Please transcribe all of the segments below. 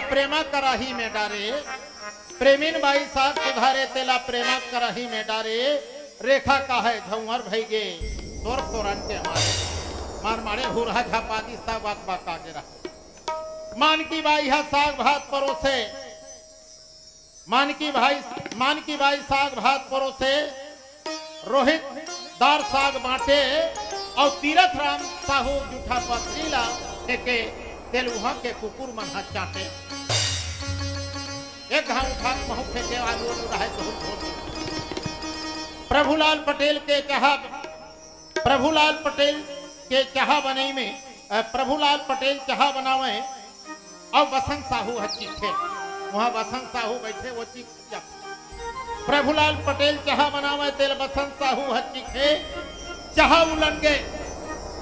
प्रेमा कराही में डारे, प्रेमीन बाई साग सुधारे तेला प्रेमा कराही में डारे, रेखा का है झौहर भईगे तोर तोरन के मारे, मार मारे हुरहा झापादी साग बात बात आगे रहा। मान की बाई है साग भात परोसे, मान की बाई साग भात परोसे, रोहित दार साग बांटे और तीरथ राम साहू जूठा पत्रीला के तेलुहा के कुकुर मन हाथ चाटे। एक घाव उठा महू फेंके आलू रहा तो प्रभुलाल पटेल के चाह बनई में प्रभुलाल पटेल चाह बनावे और बसंत साहू हच्ची थे वहां बसंत साहू बैठे वो चीख प्रभुलाल पटेल चाह बनावे तेल बसंत साहू हच्ची थे चाह उलन गए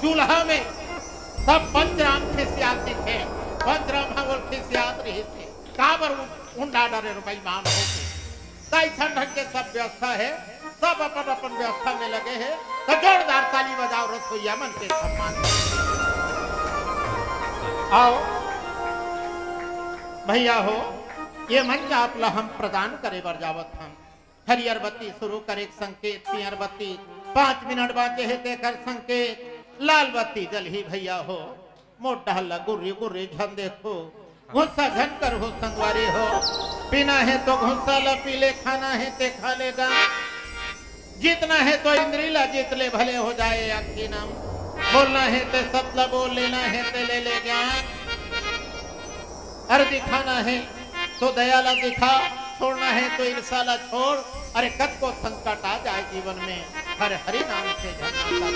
चूल्हा में सब पंचराम खिसियात थे पंचराम बोल खिसियात रहे थे काबर उंडा डरे रुपई मान हो ताई ढंग के सब व्यवस्था है सब अपन अपन व्यवस्था में लगे हैं तो जोरदार ताली बजाओ रसोईया मन के सम्मान आओ भैया हो ये मंच आप ला हम प्रदान करे बर जावत हम हरियर बत्ती शुरू करे संकेत पियर बत्ती 5 मिनट बाजे है देकर संकेत लाल बत्ती जल ही भैया हो मोट डहला गुर्री गुर्री झन देखो गुस्सा झन कर हो संगवारी हो पीना है तो घुस्सा ला पी ले खाना है ते खा लेगा जीतना है तो इंद्रिला जीत ले भले हो जाए अक्की नाम बोलना है ते सतला बोल लेना है ते ले ले ज्ञान अरे दिखाना है तो दयाला दिखा छोड़ना है तो ईर्षाला छोड़ अरे कद को संकट आ जाए जीवन में हर हरि नाम से झरना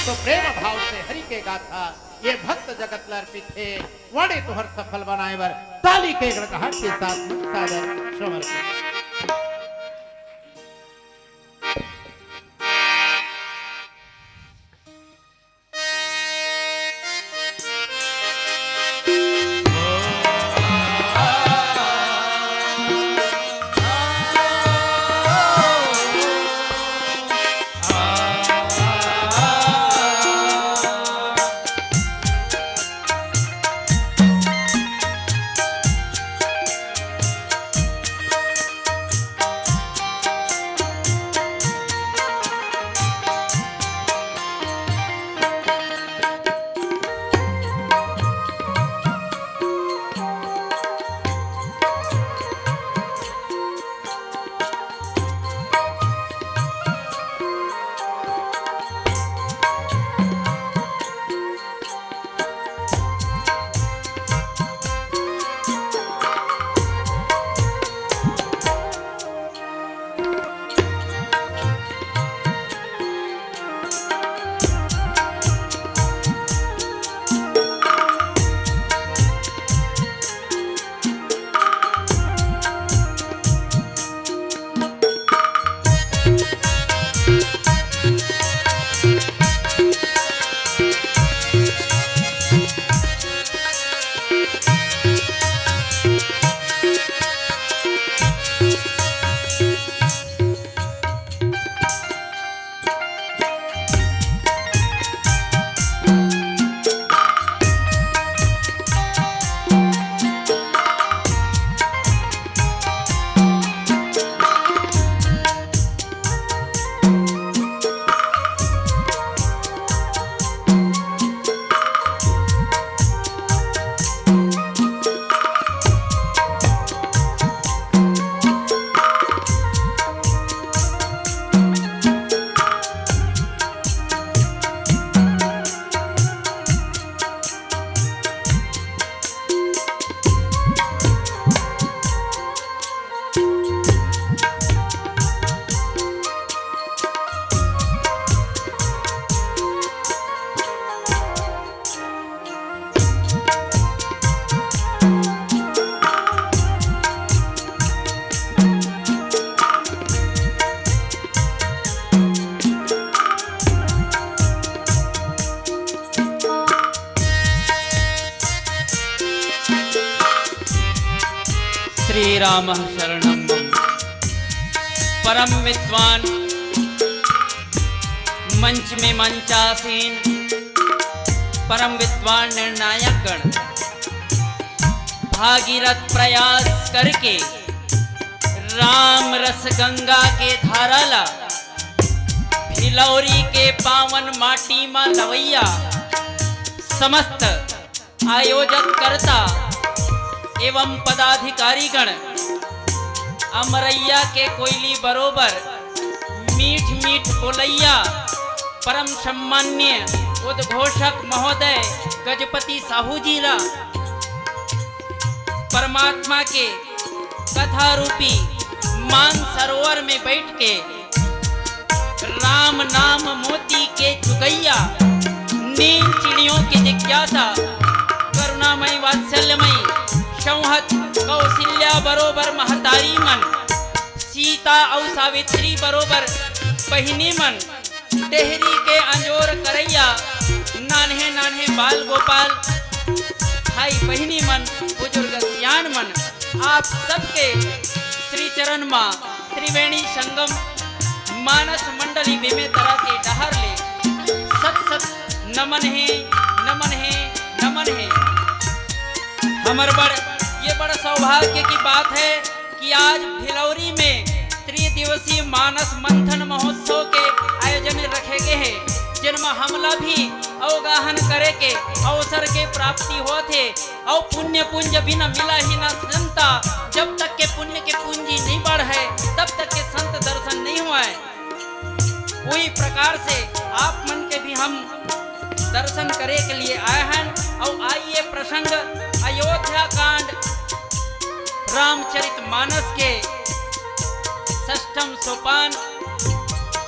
तो प्रेम भाव से हरि के गाथा ये भक्त जगत लर्पित है वाणी तो हर सफल बनाए बर ताली के गड़गड़ाहट के साथ सादर समर्पित श्री राम शरणम परम विद्वान मंच में मंचासीन परम विद्वान निर्णायक गण भागीरथ प्रयास करके राम रस गंगा के धाराला भिलौरी के पावन माटी में लवैया समस्त आयोजक करता एवं पदाधिकारी गण अमरैया के कोयली बरोबर मीठ मीठ बोलैया परम सम्मान्य उद्घोषक महोदय गजपति साहू जी ला परमात्मा के कथा रूपी मान सरोवर में बैठ के राम नाम मोती के चुकैया नील चिड़ियों की जिज्ञासा करुणामयी वात्सल्यमयी संहत कौशल्या बरोबर महतारी मन सीता और सावित्री बरोबर बहिनी मन डेहरी के अंजोर करैया नान्हे नान्हे बाल गोपाल भाई बहिनी मन बुजुर्ग सियान मन आप सबके श्री चरण माँ त्रिवेणी संगम मानस मंडली बिमे तरह के डहर ले सत सत नमन है नमन है नमन है। हमर बड़ ये बड़ा सौभाग्य की बात है कि आज भिलौरी में त्रिदिवसीय मानस मंथन महोत्सव के आयोजन रखे गए हैं जिनमें हमला भी अवगाहन करे के अवसर के प्राप्ति हो थे और पुण्य पुंज बिना मिला ही न संता जब तक के पुण्य के पूंजी नहीं बढ़े तब तक के संत दर्शन नहीं हुआ है। वही प्रकार से आप मन के भी हम दर्शन करे के लिए आए हैं और आइए प्रसंग अयोध्या कांड रामचरित मानस के षष्ठम सोपान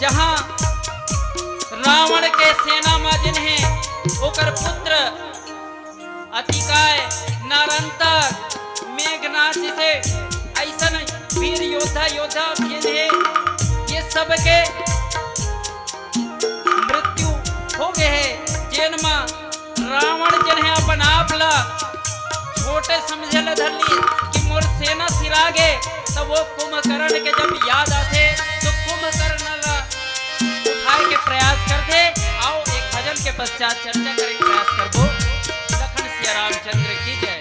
जहां रावण के सेना में जिन्हें ओकर पुत्र अतिकाय नारंतर मेघनाथ से ऐसा वीर योद्धा जिन्हें ये सब के मृत्यु हो गए है जिनमा रावण जिन्हें अपन आप ला छोटे समझे धरली कि मोर सेना सिरागे तब वो कुंभकर्ण के जब याद आते तो कुंभकर्ण ला उठाए के प्रयास करते आओ एक भजन के पश्चात चर्चा करे के प्रयास करबो। लखन सिया रामचंद्र की जय।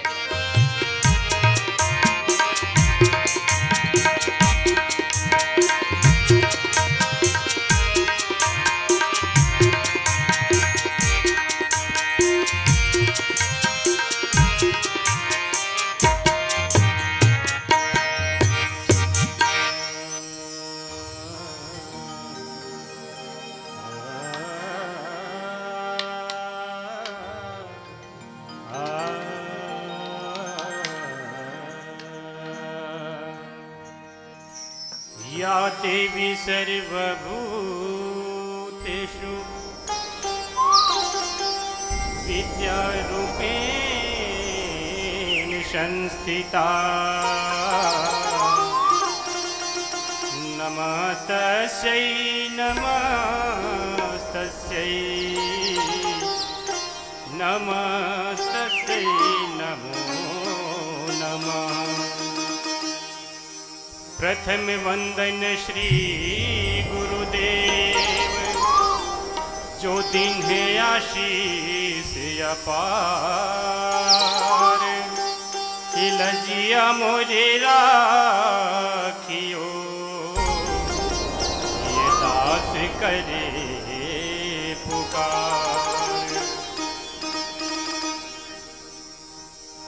या देवी सर्वभूतेषु विद्यारूपेण संस्थिता नमस्तस्यै नमस्तस्यै नमस्तस्यै नमो नमः। प्रथम वंदन श्री गुरुदेव जो दिन है आशीष अपार लजिया मोरे राखियो ये दास करे पुकार।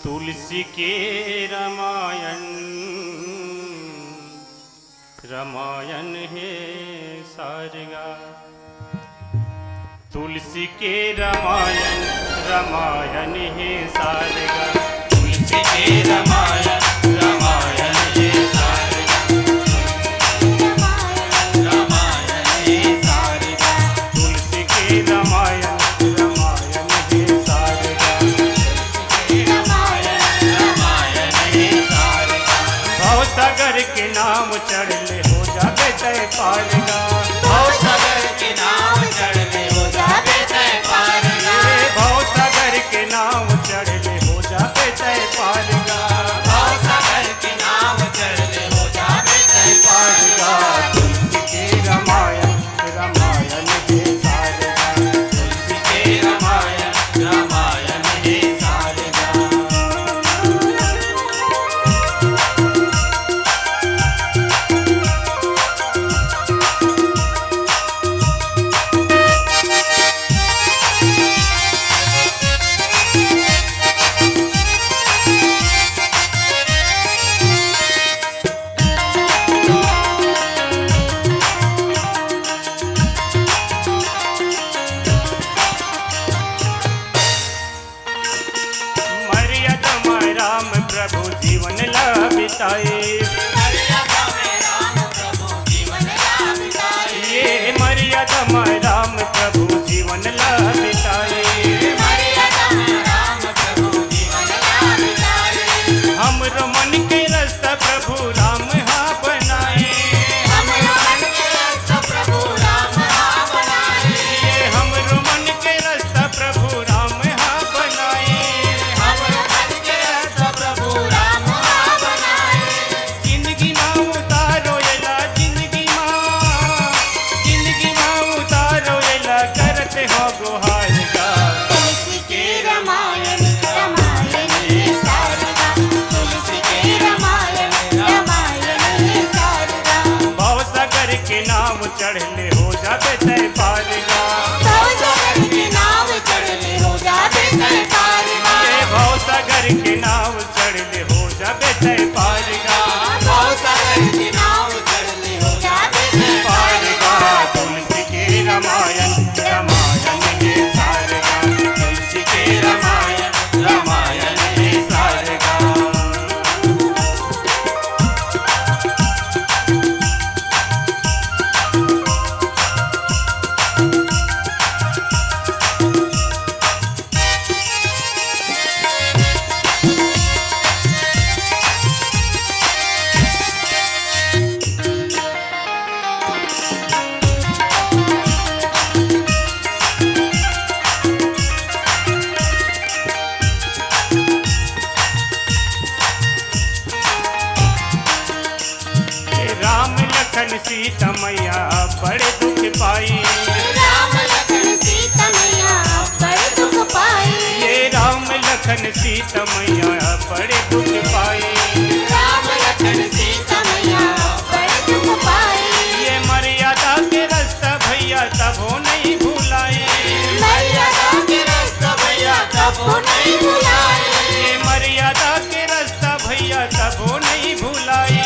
तुलसी के रामायण रामायण है सारगा तुलसी के रामायण रामायण है सारगा तुलसी के रामायण रामायण है सारगा रामायण है सारगा तुलसी के रामायण रामायण है सारगा रामायण रामायण है सारगा। भवसागर के नाम चढ़ ले हो जाबे तय पारगा भवसागर के नाम चढ़ ले हो जाबे तय पारगा भवसागर के नाम चढ़ ले हो जाबे तय पारगा भवसागर के नाम चढ़ ले हो जाबे तय पारगा। तुलसी के रामायण रामायण है सारगा तुलसी के रामायण रामायण है सारगा। प्रभु जीवन ला बिताए। ये मर्यादा में राम प्रभु जीवन ला बिताए। हमरो मन के रास्ता प्रभु राम हा बनाए। ये हमरो मन के रास्ता प्रभु राम हा बनाए। जिंदगी मां उतारो एला जिंदगी मां उतारो एला करते हो गुहार गा। तुलसी के रामायण रामायण ये सारगा, तुलसी के रामायण रामायण ये सारगा। भव सागर के नाम चढ़ले हो जाबे तय पारगा। भवसागर के नाव चढ़ले हो जाबे तय पारगा। ये भव सागर के नाम चढ़ले हो जाबे तय पारगा। भवसागर के नाव चढ़ले हो जाबे तय पारगा पारगा। तुलसी के रामायण रामायण ये सारगा। तुलसी के रामायण रामायण ये सारगा। राम लखन सीता मैया बड़े दुख पाई। राम लखन सीता मैया बड़े दुख पाई। ये राम लखन सीता मैया बड़े दुख पाई। राम लखन सीता मैया बड़े दुख पाई। ये मर्यादा के रास्ता भैया तबो नहीं भुलाए। मर्यादा के रास्ता भैया कबो नहीं भुलाए। ये मर्यादा के रास्ता भैया तबो नहीं भुलाए।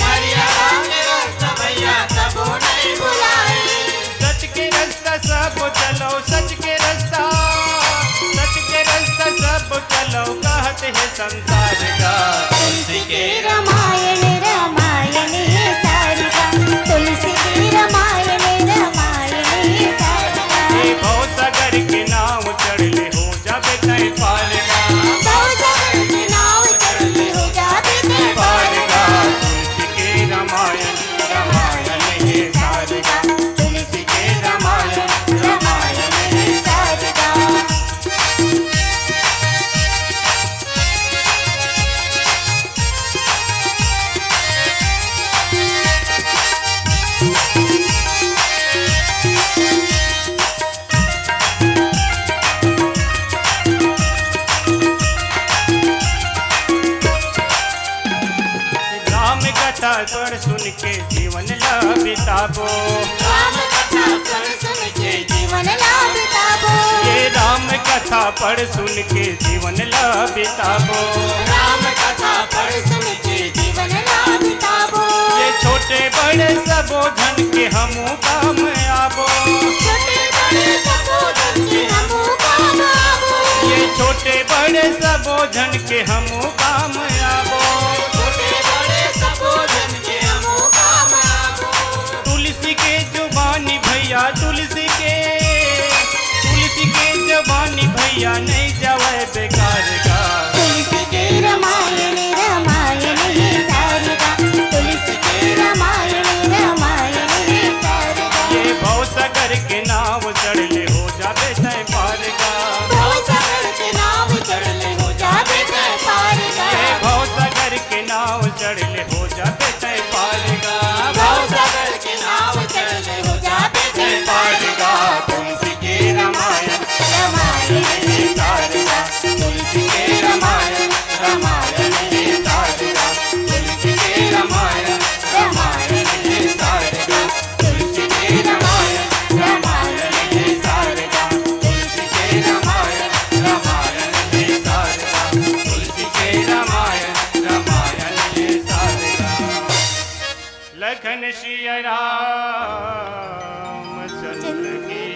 मर्यादा के रास्ता भैया कबो नहीं भुलाए। सच के रास्ता सब चलो सच के रास्ता सब चलो कहते हैं संसार का। तुलसी के रामायण रामायण ये सारगा, तुलसी के रामायण रामायण ये सारगा। ये भव सागर के नाव चढ़ले हो जाबे तय पारगा। भवसागर के नाव चढ़ले हो जाबे तय पारगा पारगा। तुलसी के रामायण रामायण ये सारगा। तुलसी के रामायण रामायण ये सारगा। राम कथा पर सुन के जीवन ला बिताबो। राम कथा सुन सुन के जीवन ला बिताबो। ये राम कथा पढ़ सुन के जीवन ला बिताबो। राम कथा पढ़ सुन के जीवन ला बिताबो। ये छोटे बड़े सबो धन के हमू काम आबो। छोटे बड़े सबो धन के हमू काम आबो। ये छोटे बड़े सबो धन के हमू काम आबो। छोटे बड़े सबो धन के हमू काम आबो। तुलसी के जुबानी भैया तुलसी के जवानी भैया नहीं जावे बेकार का। तुलसी के रामायण रामायण ये सारगा, तुलसी के रामायण रामायण ये सारगा। ये भव सागर के नाव चढ़ले हो जाबे तय पारगा। भवसागर के नाव चढ़ले हो जाबे तय पारगा। ये भव सागर के नाव चढ़ले हो जाबे तय पारगा। भवसागर के नाव चढ़ले हो जाबे तय पारगा पारगा। तुलसी के रामायण रामायण ये सारगा, तुलसी के रामायण रामायण ये सारगा। तुलसी के रामायण रामायण ये सारगा। तुलसी के रामायण रामायण ये सारगा। तुलसी के रामायण रामायण ये सारगा। तुलसी के रामायण रामायण ये सारगा। लखन सिया राम चंद्र की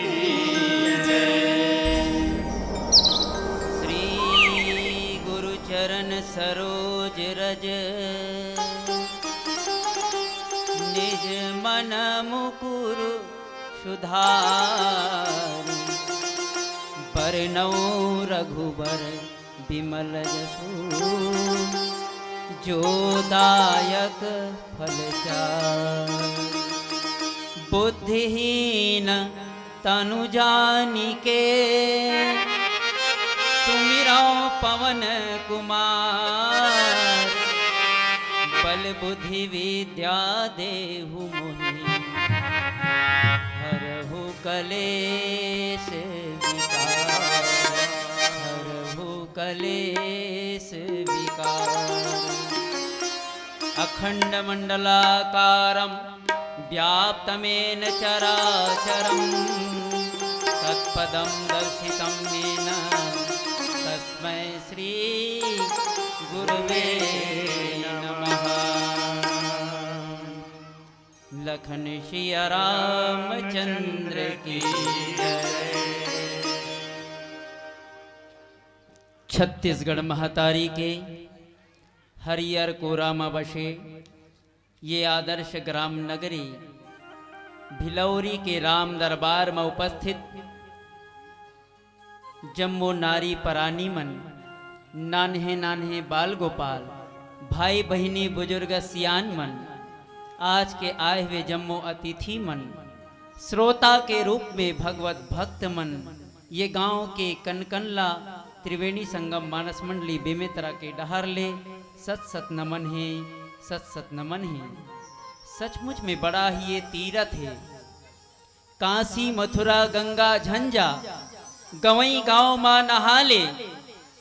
श्री गुरु चरण सरोज अजरज निज मन मुकुर सुधार बरनौ रघुबर विमल जसु जो दायक फल चार बुद्धिहीन तनु जानिके सुमिरौ पवन कुमार बल बुद्धि विद्या देहु मोहि हरहु कलेश विकार हरहु कलेश विकार अखंड मंडलाकारं व्याप्तमेन चराचरं तत्पदं दर्शितं येन तस्मै श्री गुरुवे नमः। लखन सिया रामचंद्र की जय। छत्तीसगढ़ महतारी के हरियर कोरामा बसे ये आदर्श ग्राम नगरी भिलौरी के राम दरबार में उपस्थित जम्मो नारी परानी मन नान्हे नान्हे बाल गोपाल भाई बहिनी बुजुर्ग सियान मन आज के आए हुए जम्मो अतिथि मन श्रोता के रूप में भगवत भक्त मन ये गांव के कनकनला त्रिवेणी संगम मानस मंडली बेमेतरा के डहर ले सत सत नमन है सत सत नमन है। सचमुच में बड़ा ही ये तीरथ है। काशी मथुरा गंगा झंझा गवई गांव माँ नहाले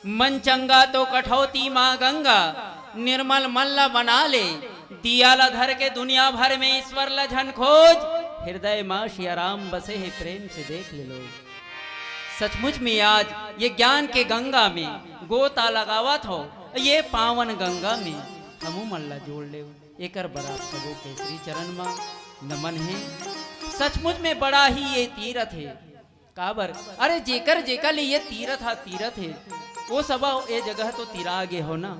मन चंगा तो कठौती माँ गंगा निर्मल मल्ला बना ले दियाला धर के दुनिया भर में ईश्वर लझन खोज हृदय माँ श्री राम बसे है प्रेम से देख ले लो। सचमुच में आज ये ज्ञान के गंगा में गोता लगावत हो ये पावन गंगा में हमू मल्ला जोड़ ले एकर बड़ा सबो के श्री चरण माँ नमन है। सचमुच में बड़ा ही ये तीरथ है काबर अरे जेकर जेकर लिए ये तीरथ है वो सब ये जगह तो तीरा आगे हो ना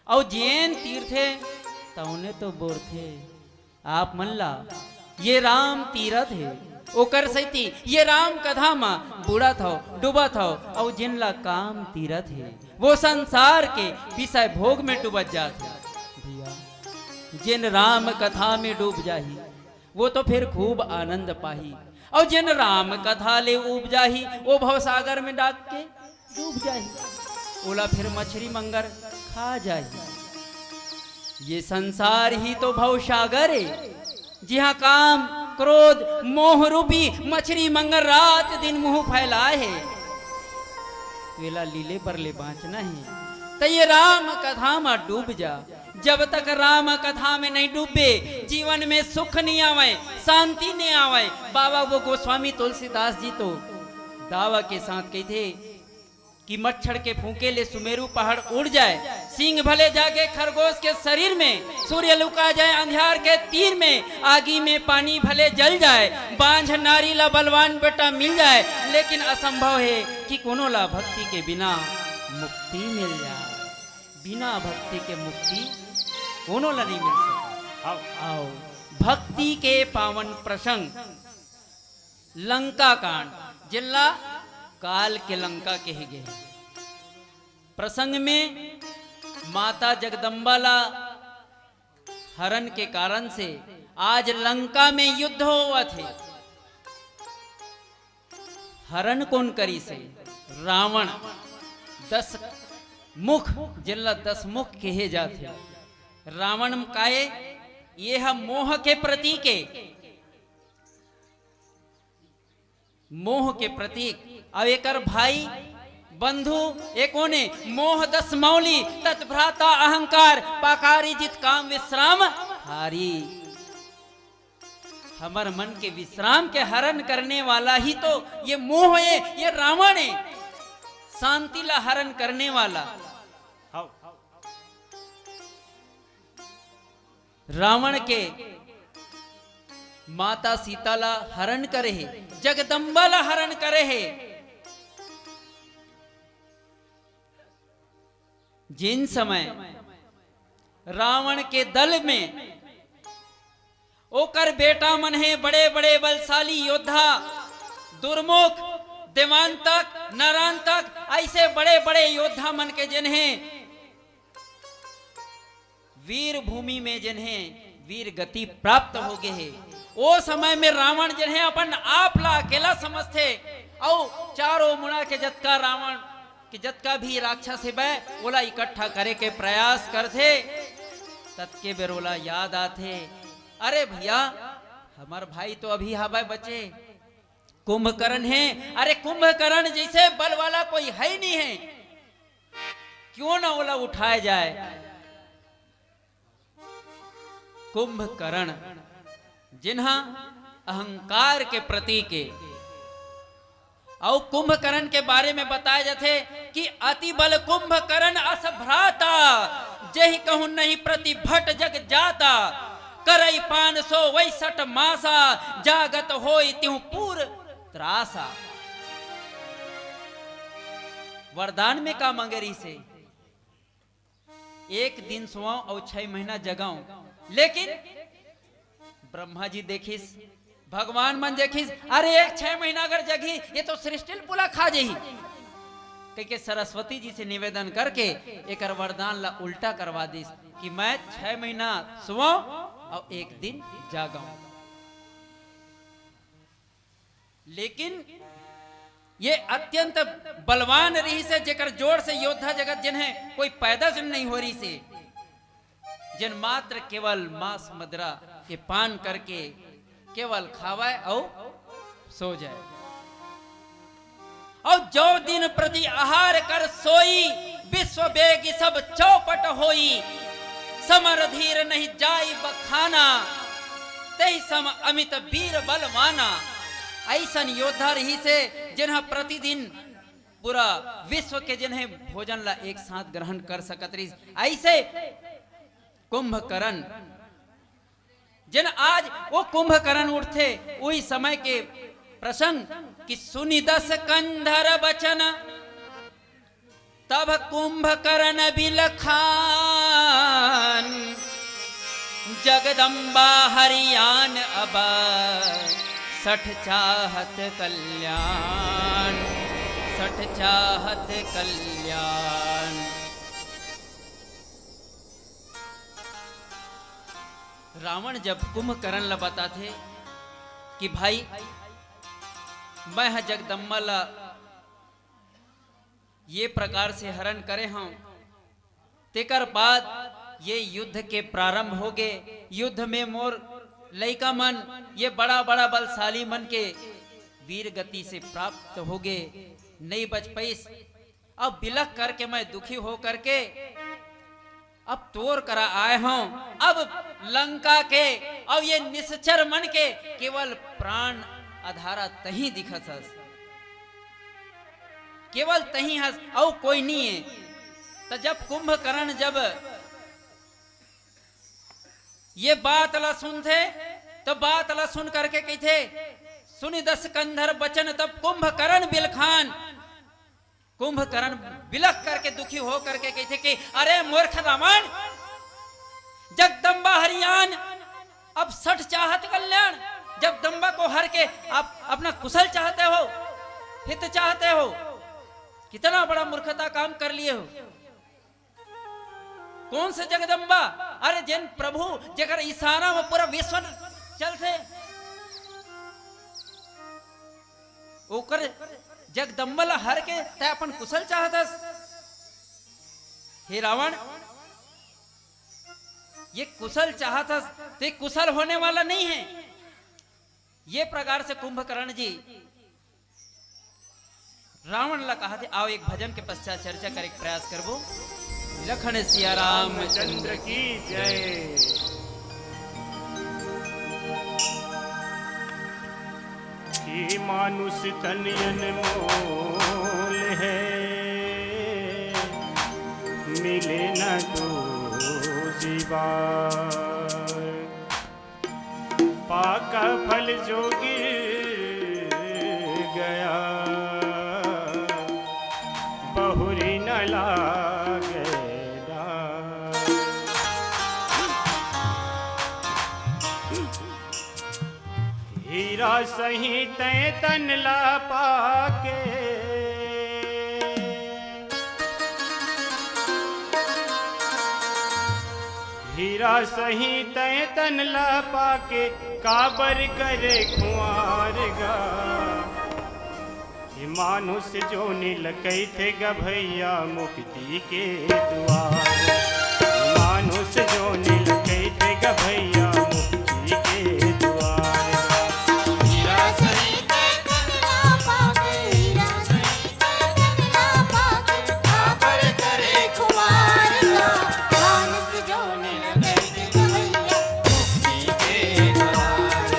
और जैन तीर्थ है तौने तो बोर थे आप मल्ला ये राम तीरथ है ओकर सैती ये राम कथा माँ बूढ़ा था डूबा था और जिनला काम तीरथ है वो संसार के विषय भोग में डूबत जाते भैया जिन राम कथा में डूब जाही वो तो फिर खूब आनंद पाही और जिन राम कथा ले उब जाही वो भवसागर में डाक के डूब जाही ओला फिर मछली मंगर खा जाही। ये संसार ही तो भवसागर है जहाँ काम क्रोध मोह रूपी मछली मंगर रात दिन मुंह फैलाए है वेला लीले पर ले बाँचना है तो ये राम कथा में डूब जा। जब तक राम कथा में नहीं डूबे जीवन में सुख नहीं आवे शांति नहीं आवे। बाबा वो गोस्वामी तुलसीदास जी तो दावा के साथ कहते कि मच्छर के फूंके ले सुमेरु पहाड़ उड़ जाए सिंह भले जाके खरगोश के शरीर में सूर्य लुका जाए अंधियार के तीर में आगी में पानी भले जल जाए बांझ नारी ला बलवान बेटा मिल जाए लेकिन असंभव है कि कोनो ला भक्ति के बिना मुक्ति मिल जाए। बिना भक्ति के मुक्ति कोनो ला नहीं मिल सकता। आओ भक्ति के पावन प्रसंग लंका कांड जिला काल के लंका के ही गए प्रसंग में माता जगदम्बा ला हरण के कारण से आज लंका में युद्ध हुआ थे। हरण कौन करी से रावण 10 मुख जिला 10 मुख कहे जाते रावण काए ये मोह के प्रतीक है मोह के प्रतीक अब एकर भाई बंधु एकोने मोह 10 मौली तत्भ्राता अहंकार पाकारी जित काम विश्राम हारी। हमर मन के विश्राम के हरण करने वाला ही तो ये मोह है ये रावण है शांति ला हरण करने वाला। रावण के माता सीता ला हरण करे है जगदम्बा ला हरण करे है। जिन समय रावण के दल में ओकर बेटा मन है बड़े बड़े बलशाली योद्धा, दुर्मुख, देवांतक, नरांतक, ऐसे बड़े बड़े योद्धा मन के जिन्हें वीर भूमि में जिन्हें वीर गति प्राप्त हो गए है। वो समय में रावण जिन्हें अपन आप ला अकेला समझते और चारों मुड़ा के जतका रावण कि जतका भी राक्षस है ओला इकट्ठा करे के प्रयास करते, तत्के बेरोला याद आते, अरे भैया हमार भाई तो अभी हवा बचे, कुंभकर्ण है। अरे कुंभकर्ण जैसे बल वाला कोई है ही नहीं है, क्यों ना ओला उठाया जाए। कुंभकर्ण जिन्हा अहंकार के प्रतीक है, और कुंभकर्ण के बारे में बताया जाते कि अति बल कुंभकर्ण असभ्राता, जही कहूं नहीं प्रतिभट जग जाता, करई 562 मासा, जागत होई त्यों पूर त्रासा। वरदान में का मंगेरी से एक दिन सोओ और 6 महीना जगाऊं, लेकिन ब्रह्मा जी देखिस, भगवान मन देखिस, अरे एक 6 महीना अगर जगी ये तो सृष्टि पुला खा जही, क्योंकि सरस्वती जी से निवेदन करके एक वरदान ला उल्टा करवा दिस कि मैं 6 महीना सोओ और एक दिन जागाऊं। लेकिन ये अत्यंत बलवान रही से जेकर जोर से योद्धा जगत जिन्हें कोई पैदा नहीं हो रही से, जिन मात्र केवल मांस मदिरा के पान करके केवल खावे और सो जाए, और जो दिन प्रति आहार कर सोई, विश्व बेगी सब चौपट होई, समर धीर नहीं जाई बखाना, तही सम अमित वीर बलवाना। ऐसन योद्धा रही से जिन्हें प्रतिदिन पूरा विश्व के जिन्हें भोजन ला एक साथ ग्रहण कर सकत रही, ऐसे कुंभकर्ण जिन आज वो कुंभकर्ण उठते वही समय के प्रसंग कि सुनि 10 कंधर बचन, तब कुंभकर्ण बिलखान, जगदम्बा हरियान अब 60 चाहत कल्याण, 60 चाहत कल्याण। रावण जब कुंभकर्ण ला बताते कि भाई मैं जगदम्बा ला ये प्रकार से हरण करे हूं, तेकर बाद ये युद्ध के प्रारंभ हो गए। युद्ध में मोर लइका मन ये बड़ा बड़ा बलशाली मन के वीर गति से प्राप्त हो गए, नहीं बच पैस। अब बिलख करके मैं दुखी हो करके अब तोर करा आए हूं, अब लंका के और ये निश्चर मन के केवल प्राण आधारा तही दिखत हस, केवल तही हस और कोई नहीं है। तो जब कुंभकर्ण जब ये बात ला सुनते तो बात ला सुन करके कहते सुनि 10 कंधर बचन, तब कुंभकर्ण बिलखान, कुंभकर्ण बिलख करके दुखी हो करके कहते कि अरे मूर्ख रावण, जगदम्बा हरियान अब 60 चाहत कल्याण। जगदम्बा को हर के आप अपना कुशल चाहते हो, हित चाहते हो, कितना बड़ा मूर्खता काम कर लिए हो। कौन से जगदम्बा? अरे जिन प्रभु जगर इशारा में पूरा विश्व चलते, ओकर जगदम्बा हर के ते अपन कुशल चाहतस। हे रावण, ये कुशल चाहतस ते कुशल होने वाला नहीं है। ये प्रकार से कुंभकर्ण जी रावण ला कहा थे आओ एक भजन के पश्चात चर्चा कर एक प्रयास करबो। लखन सिया रामचंद्र की जय। कि मानुष तनियन मोल है, मिले न तो जीवार, पाका फल जो गिर गया, बहुरी न लागे डार। हीरा सही तय तन ला पाके हीरा सही तय तन ला पाके काबर करे खुआर गा ये मानुष जो नील कहते गा भैया मुक्ति के द्वार मानुष जो नील कहते गा भैया मुक्ति के द्वार हीरा सही तय तन ला पाके हीरा सही तय तन ला पाके काबर करे खुमार गा मानुष जो नील कहते गा भैया मुक्ति के द्वार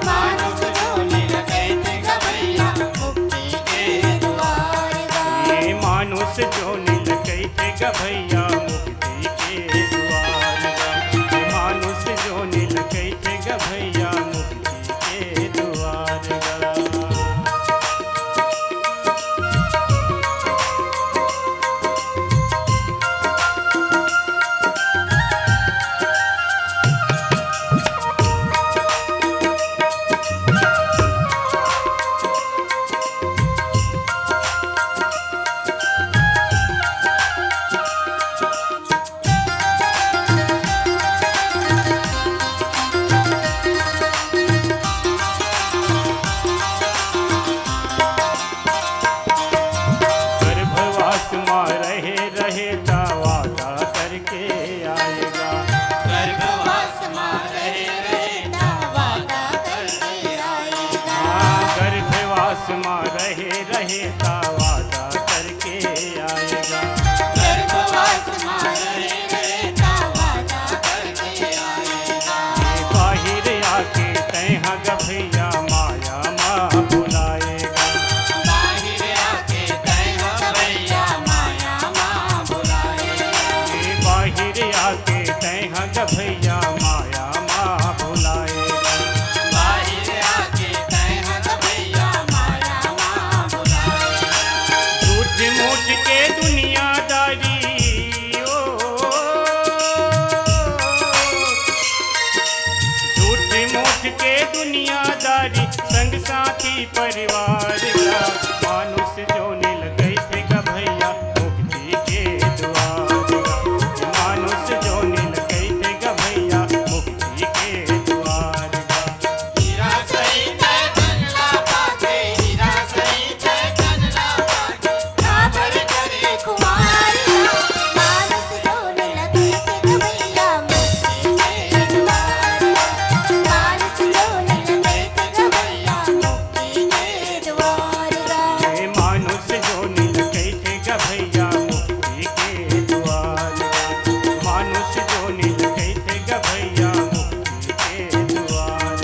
मानुष जो नील कहते गा भैया मुक्ति के द्वार ये मानुष जो नील कहते गा भैया मुक्ति के द्वार ये मानुष जो नील कहते गा भैया मुक्ति के द्वार गर्भवास मां रहे रहे ता वादा करके आएगा गर्भवास मां रहे रहता वादा करके आएगा गर्भवास मां रहे रहे ता वादा करके आएगा गर्भवास मां रहे रहता वादा करके आएगा बाहिर आके तैहा गा भैया माया माँ बुलाएगा बाहिर आके तैहा भैया माया मां बुलाएगा बाहिर आके तैहा गा भैया माया माँ बुलाएगा बाहिर आके तैहा भैया माया मां बुलाएगा झूठ मूठ के दुनियादारी ओ झूठ मूठ के दुनियादारी संग साथी परिवार का मानुष जो नील कहते गा भैया मुक्ति के द्वार का मानुष जो नील कहते गा भैया मुक्ति के द्वार का हीरा सही तय तन ला पाके हीरा सही तय तन ला पाके काबर करे खुमार मानुष जो नील कहते गा भैया मुक्ति के द्वार मानुष जो नील कहते गा भैया मुक्ति के द्वार ये मानुष जो नील कहते गा भैया मुक्ति के द्वार मानुष जो नील कहते गा भैया मुक्ति के द्वार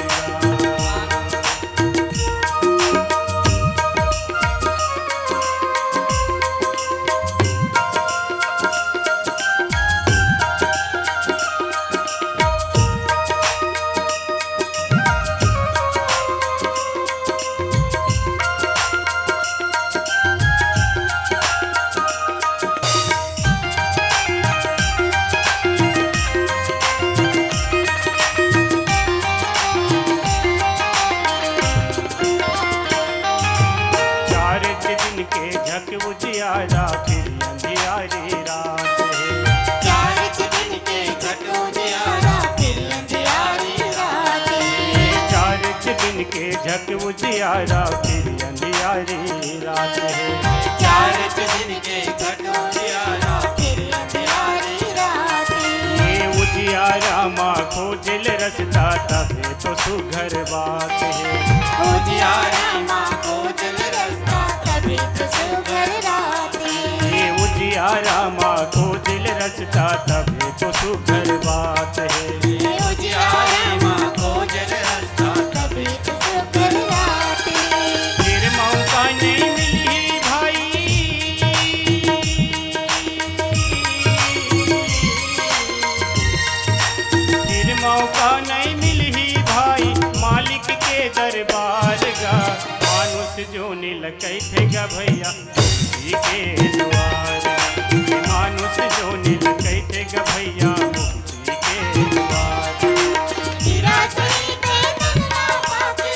चार दिन के झक उजियारा फिर अंधियारी रात है चार दिन के घटो जियारा फिर अंधियारी रात चार दिन के झक उजियारा फिर अंधियारी रात है चार दिन के घटो जियारा फिर अंधियारी रात ये उजियारा माँ खोजल रसता तबे तो सुघर बात है उजियारा माँ को जल रस्ता तभी तो सुघर रात ये उजियारा माँ खोजल रसता तबे तो सुघर बात है उजियारा माँ को जल रस्ता तभी तो सुघर रात फिर मौका नहीं मिली भाई फिर मौका नहीं मिली भाई मालिक के दरबार का मानुष जो नील कहते गा भैया मुक्ति के द्वार मानुष जो नील कहते गा भैया मुक्ति के द्वार हीरा सही तय तन ला पाके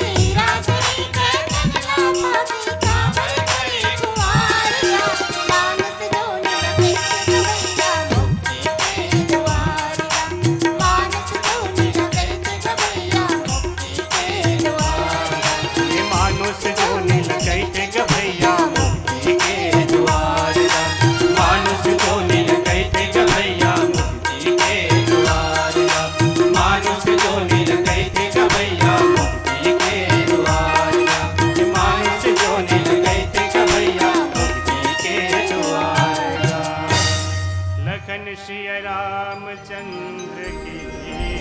रामचंद्र की जय।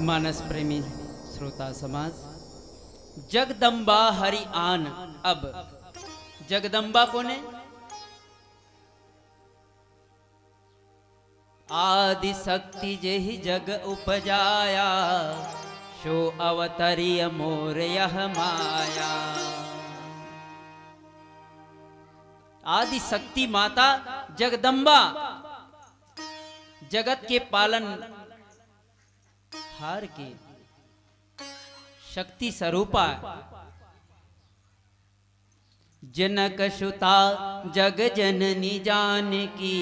मानस प्रेमी श्रोता समाज, जगदम्बा हरि आन। अब जगदम्बा कोने? आदि शक्ति जेहि जग उपजाया, शो अवतरिय मोर यह माया। आदि शक्ति माता जगदम्बा जगत के पालन हार के शक्ति स्वरूपा। जनक सुता जग जननी जान की,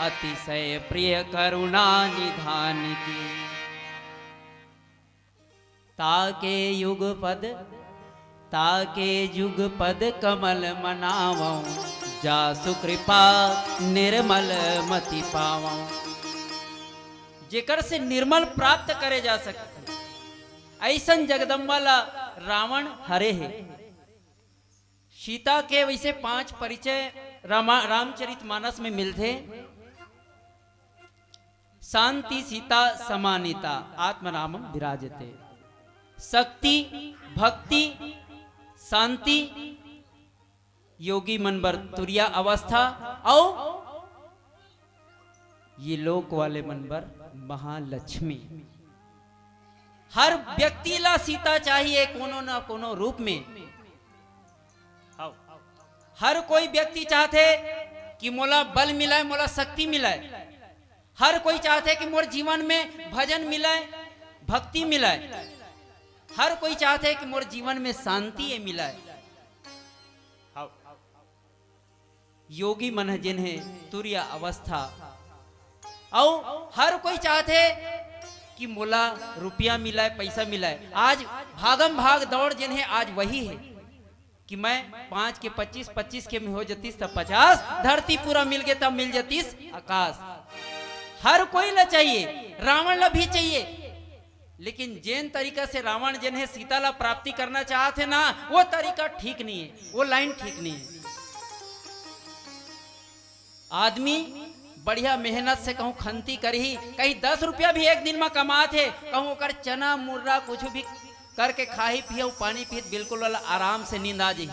अतिशय प्रिय करुणा निधान की। ताके युग पद ताके युग पद कमल मनावो, जासु कृपा निर्मल मति पावो। जेकर से निर्मल प्राप्त करे जा सकते, ऐसन जगदम्बा ला रावण हरे है। सीता के वैसे 5 परिचय रामचरितमानस में मिलते। शांति सीता समानिता आत्मरामम विराजते। शक्ति भक्ति शांति योगी मनबर तुरिया अवस्था, और ये लोक वाले मनबर महालक्ष्मी। हर व्यक्ति ला सीता चाहिए कोनो ना कोनो रूप में। हर कोई व्यक्ति चाहते कि मोला बल मिलाए, मोला शक्ति मिलाए। हर कोई चाहते कि मोर जीवन में भजन मिलाए, भक्ति मिलाए। हर कोई चाहते कि मोर जीवन में शांति मिलाए। योगी मन जिन्हें तुरिया अवस्था, और हर कोई चाहते कि मोला रुपया मिलाए, पैसा मिलाए। आज भागम भाग दौड़ जिन्हें आज वही है कि मैं 5 के 25, 25 के में हो जतीस तब 50, धरती पूरा मिल गया तब मिल जतीस आकाश। हर कोई ला चाहिए, रावण ला भी चाहिए। लेकिन जैन तरीका से रावण जिन्हें सीता ला प्राप्ति करना चाहते ना, वो तरीका ठीक नहीं है, वो लाइन ठीक नहीं है। आदमी बढ़िया मेहनत से कहूँ खंती करही, कहीं 10 रुपया भी एक दिन में कमाते, कहूँ कर चना मुर्रा कुछ भी करके खाही पियो पानी पी, बिल्कुल आराम से नींद आ जाए।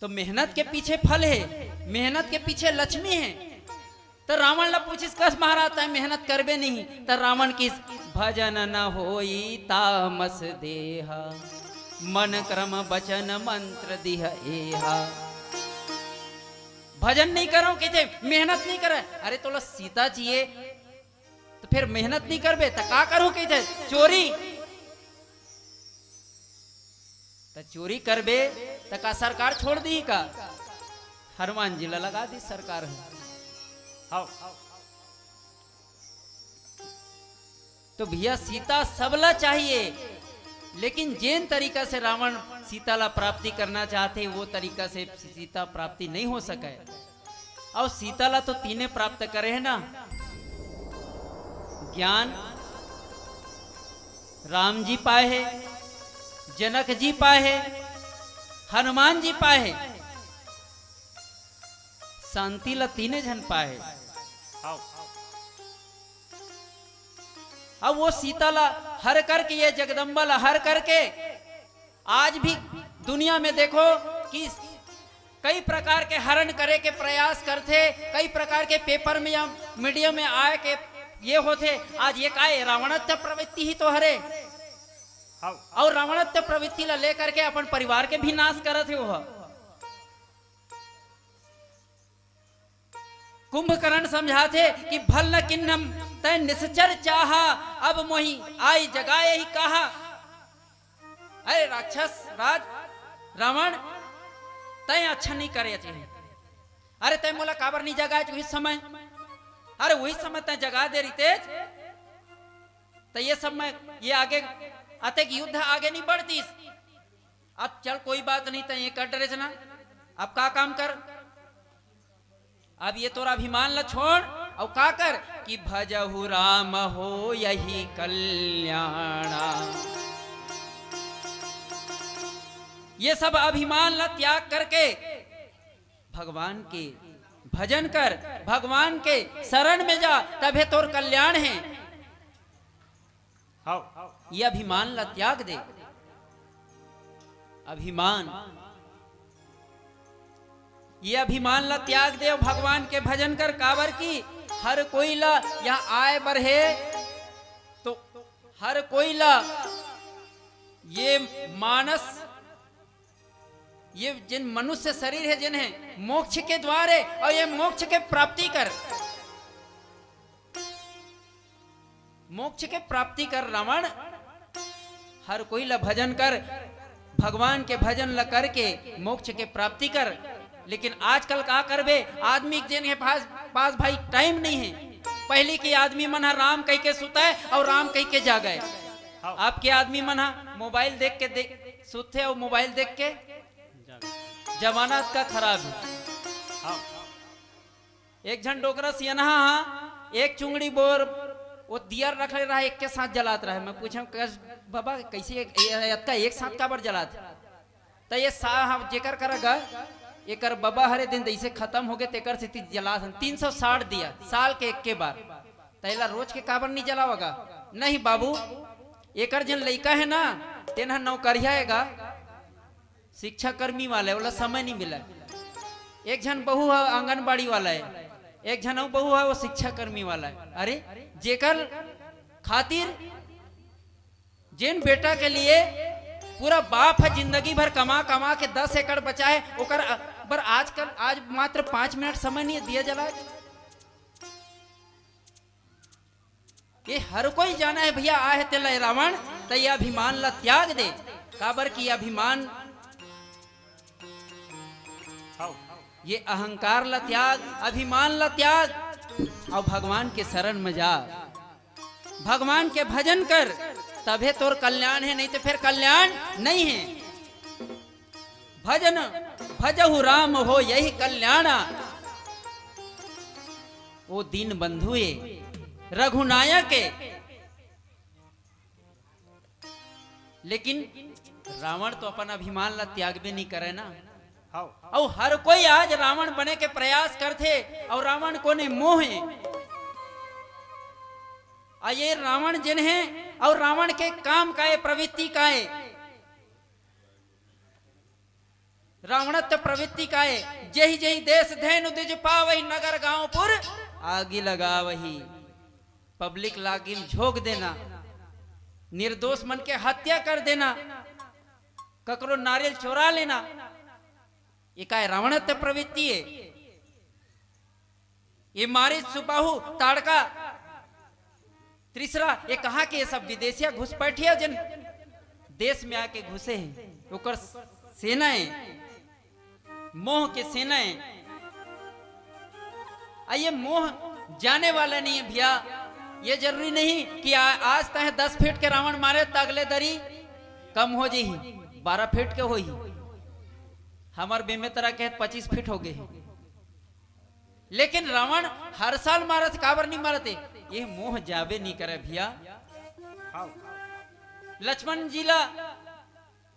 तो मेहनत के पीछे फल है, मेहनत के पीछे लक्ष्मी है। तो रावण ला पूछिस कस महाराज मेहनत करबे नहीं, तो रावण किस भजन न होई तामस देहा, मन क्रम वचन मंत्र दिह एहा। भजन नहीं करो कहते, मेहनत नहीं करे। अरे तो सीता चाहिए तो फिर मेहनत नहीं करबे तो का करो कहते? चोरी। तो चोरी करबे तो का सरकार छोड़ दी का? हनुमान जी ला लगा दी सरकार है। तो भैया सीता सबला चाहिए, लेकिन जैन तरीका से रावण सीता ला प्राप्ति करना चाहते, वो तरीका से सीता प्राप्ति नहीं हो सके। और सीता ला तो तीने प्राप्त करे है ना, ज्ञान राम जी पाए है, जनक जी पाए है, हनुमान जी पाए है, शांति ला तीने जन पाए। अब वो सीता ला हर करके, ये जगदम्बा ला हर करके आज भी दुनिया में देखो कि कई प्रकार के हरण करे के प्रयास करते, कई प्रकार के पेपर में या मीडिया में आए के ये होते। आज ये काय रावणत्व प्रवृत्ति ही तो हरे, और रावणत्व प्रवृत्ति ला लेकर के अपन परिवार के भी नाश करत हो। कुंभकर्ण समझाते कि भल न किन्नम तय निश्चर चाहा, अब मोही आई जगाए ही कहा। अरे राक्षस राज रावण तय अच्छा नहीं करे चाहिए। अरे तय मोला काबर नहीं जगाए वही समय? अरे वही समय तय जगा दे रही तेज, तो ये समय ये आगे आते कि युद्ध आगे नहीं बढ़ती। अब चल कोई बात नहीं, तय ये कर डरे ना, अब का काम कर, अब ये तोरा अभिमान ला छोड़ और का कर कि भजहु राम हो यही कल्याणा। ये सब अभिमान ला त्याग करके भगवान के भजन कर, भगवान के शरण में जा, तबे तोर कल्याण है। हाँ ये अभिमान ला त्याग दे। अभिमान, ये अभिमान ला त्याग दे और भगवान के भजन कर। काबर की हर कोई ला यहाँ आए बर है, तो हर कोई ला ये मानस, ये जिन मनुष्य शरीर है जिन्हें मोक्ष के द्वार है, और ये मोक्ष के प्राप्ति कर, मोक्ष के प्राप्ति कर। रावण हर कोई ला भजन कर, भगवान के भजन ला करके मोक्ष के प्राप्ति कर। लेकिन आजकल का करबे, आदमी जिनके पास भाई टाइम नहीं है। पहले के आदमी मन राम कह के सुता है और राम कह के जा गए। आपके आदमी मन मोबाइल देख के सुते और मोबाइल देख के। जमाना का खराब है। एक झन डोकरा सियना एक चुंगड़ी बोर वो दिया रख ले रहा है, एक के साथ जलात रहा है। मैं पूछा बाबा कैसे एक साथ का बार जलात, तो ये साहब जेकर करेगा एकर बाबा हरे दिन जैसे खत्म हो गए तेकर से जला 360 दिया साल के एक के बार, तैला रोज के काबर नहीं जलावगा। नहीं बाबू, एकर जन लड़का है ना तेना नौकरिया हैगा, शिक्षा कर्मी वाला है, बोला समय नहीं मिला। एक जन बहू है आंगनबाड़ी वाला है, एक जन बहू है वो शिक्षा कर्मी वाला है। अरे जेकर खातिर जिन बेटा के लिए पूरा बाप है जिंदगी भर कमा कमा के 10 एकड़ बचाए, ओकर पर आजकल आज मात्र 5 मिनट समय नहीं दिया जला। ये हर कोई जाना है भैया आए तेल रावण, तो ये अभिमान ला त्याग दे। काबर की अभिमान, ये अहंकार ला त्याग, अभिमान ला त्याग, और भगवान के शरण में जा, भगवान के भजन कर, तबे तोर कल्याण है, नहीं तो फिर कल्याण नहीं है। भजन भजहु राम हो यही कल्याणा, वो दीन बंधुए रघुनायक है। लेकिन रावण तो अपन अभिमान ला त्याग भी नहीं करे ना। और हर कोई आज रावण बने के प्रयास करते, और रावण को ने मोह है। और ये रावण जिन है, और रावण के काम का है, प्रवृत्ति का है, रावणत्व प्रवृत्ति का है। जही जही देश धैनु दिज पावही, नगर गांव पुर आगी लगा वही। पब्लिक लागिन झोंक देना, निर्दोष मन के हत्या कर देना, ककरो नारियल चोरा लेना, ये का रावणत्व प्रवृत्ति है। ये मारे सुबाहु ताड़का तीसरा, ये कहा कि ये सब विदेशिया घुसपैठिया जिन देश में आके घुसे हैं, ओकर सेनाएं, मोह के सेनाएं। ये मोह जाने वाला नहीं है भैया। ये जरूरी नहीं कि आज तक 10 फीट के रावण मारे तो अगले दरी कम हो जी 12 फीट के हो ही। हमार बेमे तरह के 25 फीट हो गए। लेकिन रावण हर साल मारत, काबर नहीं मारते, ये मोह जावे नहीं करे भैया। लक्ष्मण जी ला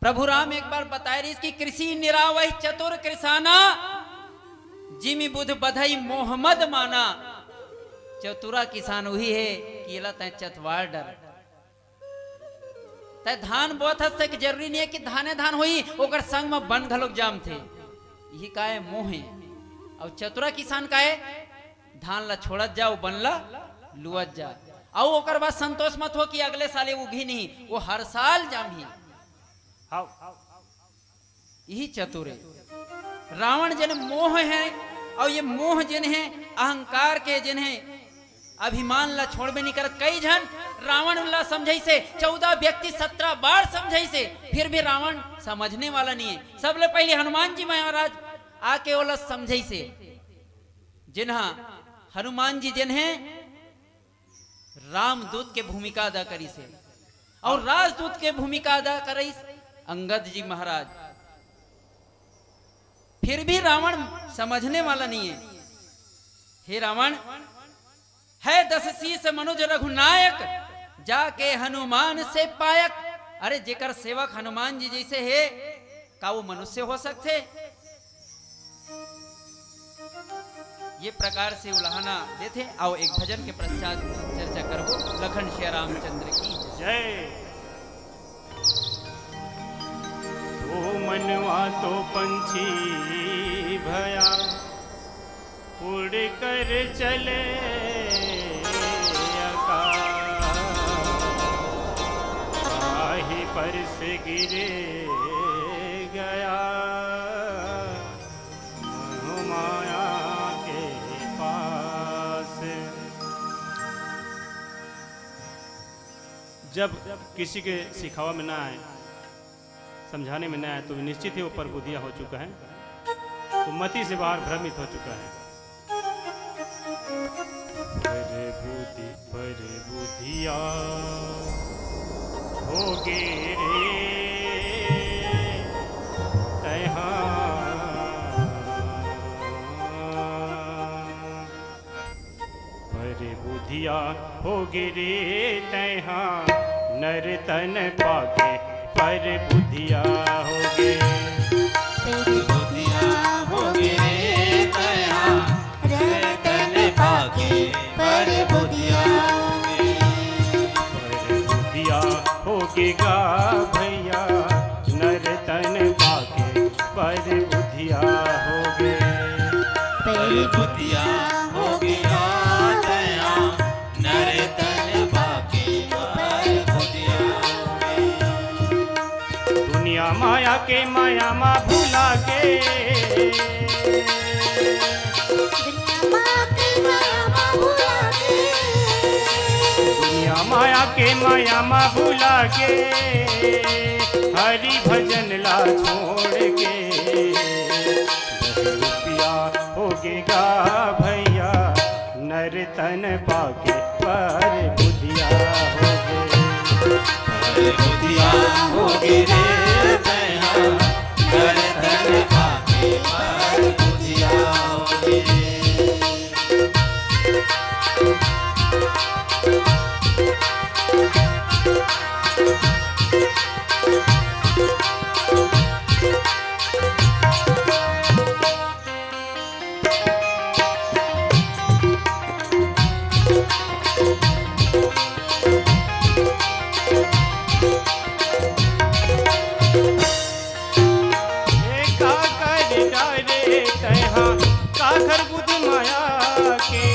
प्रभु राम एक बार बताए रही कि कृषि निरावह चतुर कृषाना, जिमी बुध बधई मोहम्मद माना। चतुरा किसान वही है कि तय चतवार डर, तय धान बोत हस्ते कि जरूरी नहीं है कि धाने धान हुई, ओकर संग में बन घलोक जाम थे। यही का है मोह है। और चतुरा किसान का है धान ला छोड़त जाओ, बन ला लुअत जा, और ओकर बाद संतोष मत हो कि अगले साले उगी नहीं, वो हर साल जाम ही। यही चतुर है। रावण जिन मोह है, और ये मोह जिन है अहंकार के, जिन्हें अभिमान ला छोड़बे नहीं करत। कई जन रावण ला समझाई से 14 व्यक्ति 17 बार समझाई से, फिर भी रावण समझने वाला नहीं है। सबले पहले हनुमान जी महाराज आके ओला समझाई से, जिन्हा हनुमान जी जिन है रामदूत के भूमिका अदा करी से, और राजदूत के भूमिका अदा करी अंगद जी महाराज। फिर भी रावण समझने वाला नहीं है। हे रावण है 10 शीस मनुज रघुनायक, जाके हनुमान से पायक। अरे जेकर सेवक हनुमान जी जैसे है, का वो मनुष्य हो सकते? ये प्रकार से उलाहना देते। आओ एक भजन के पश्चात चर्चा करबो। लखन श्री रामचंद्र की जय। तो मनवा तो पंछी भया उड़ कर चले आकाश, आही पर से गिरे गया माया के पास। जब किसी के सिखावा में ना आए, समझाने में ना आए, तो निश्चित ही वो परबुद्धिया हो चुका है, तो मति से बाहर भ्रमित हो चुका है। परबुद्धिया हो गे रे तैहा, परबुद्धिया हो गे रे तैहा, नर तन पाके पर बुद्धिया हो गे। तेरी बुद्धिया होगी रे तया, रतन पाके पर बुद्धिया होगी। पर बुद्धिया हो गा भैया, नर तन पाके पर बुद्धिया हो गे। तेरी बुद्धिया होगी तया, नर तन पाके पर बुद्धिया होगी। दुनिया माया के माया मा भुला के, दुनिया माया के माया मा भुला के, हरि भजन ला छोड़ के, रुपया हो गा भैया, नर तन पाके पर बुद्धिया हो गे। बुद्धिया होगी रे तया, नर तन पाके पर बुद्धिया होगी। काखर बुध माया के,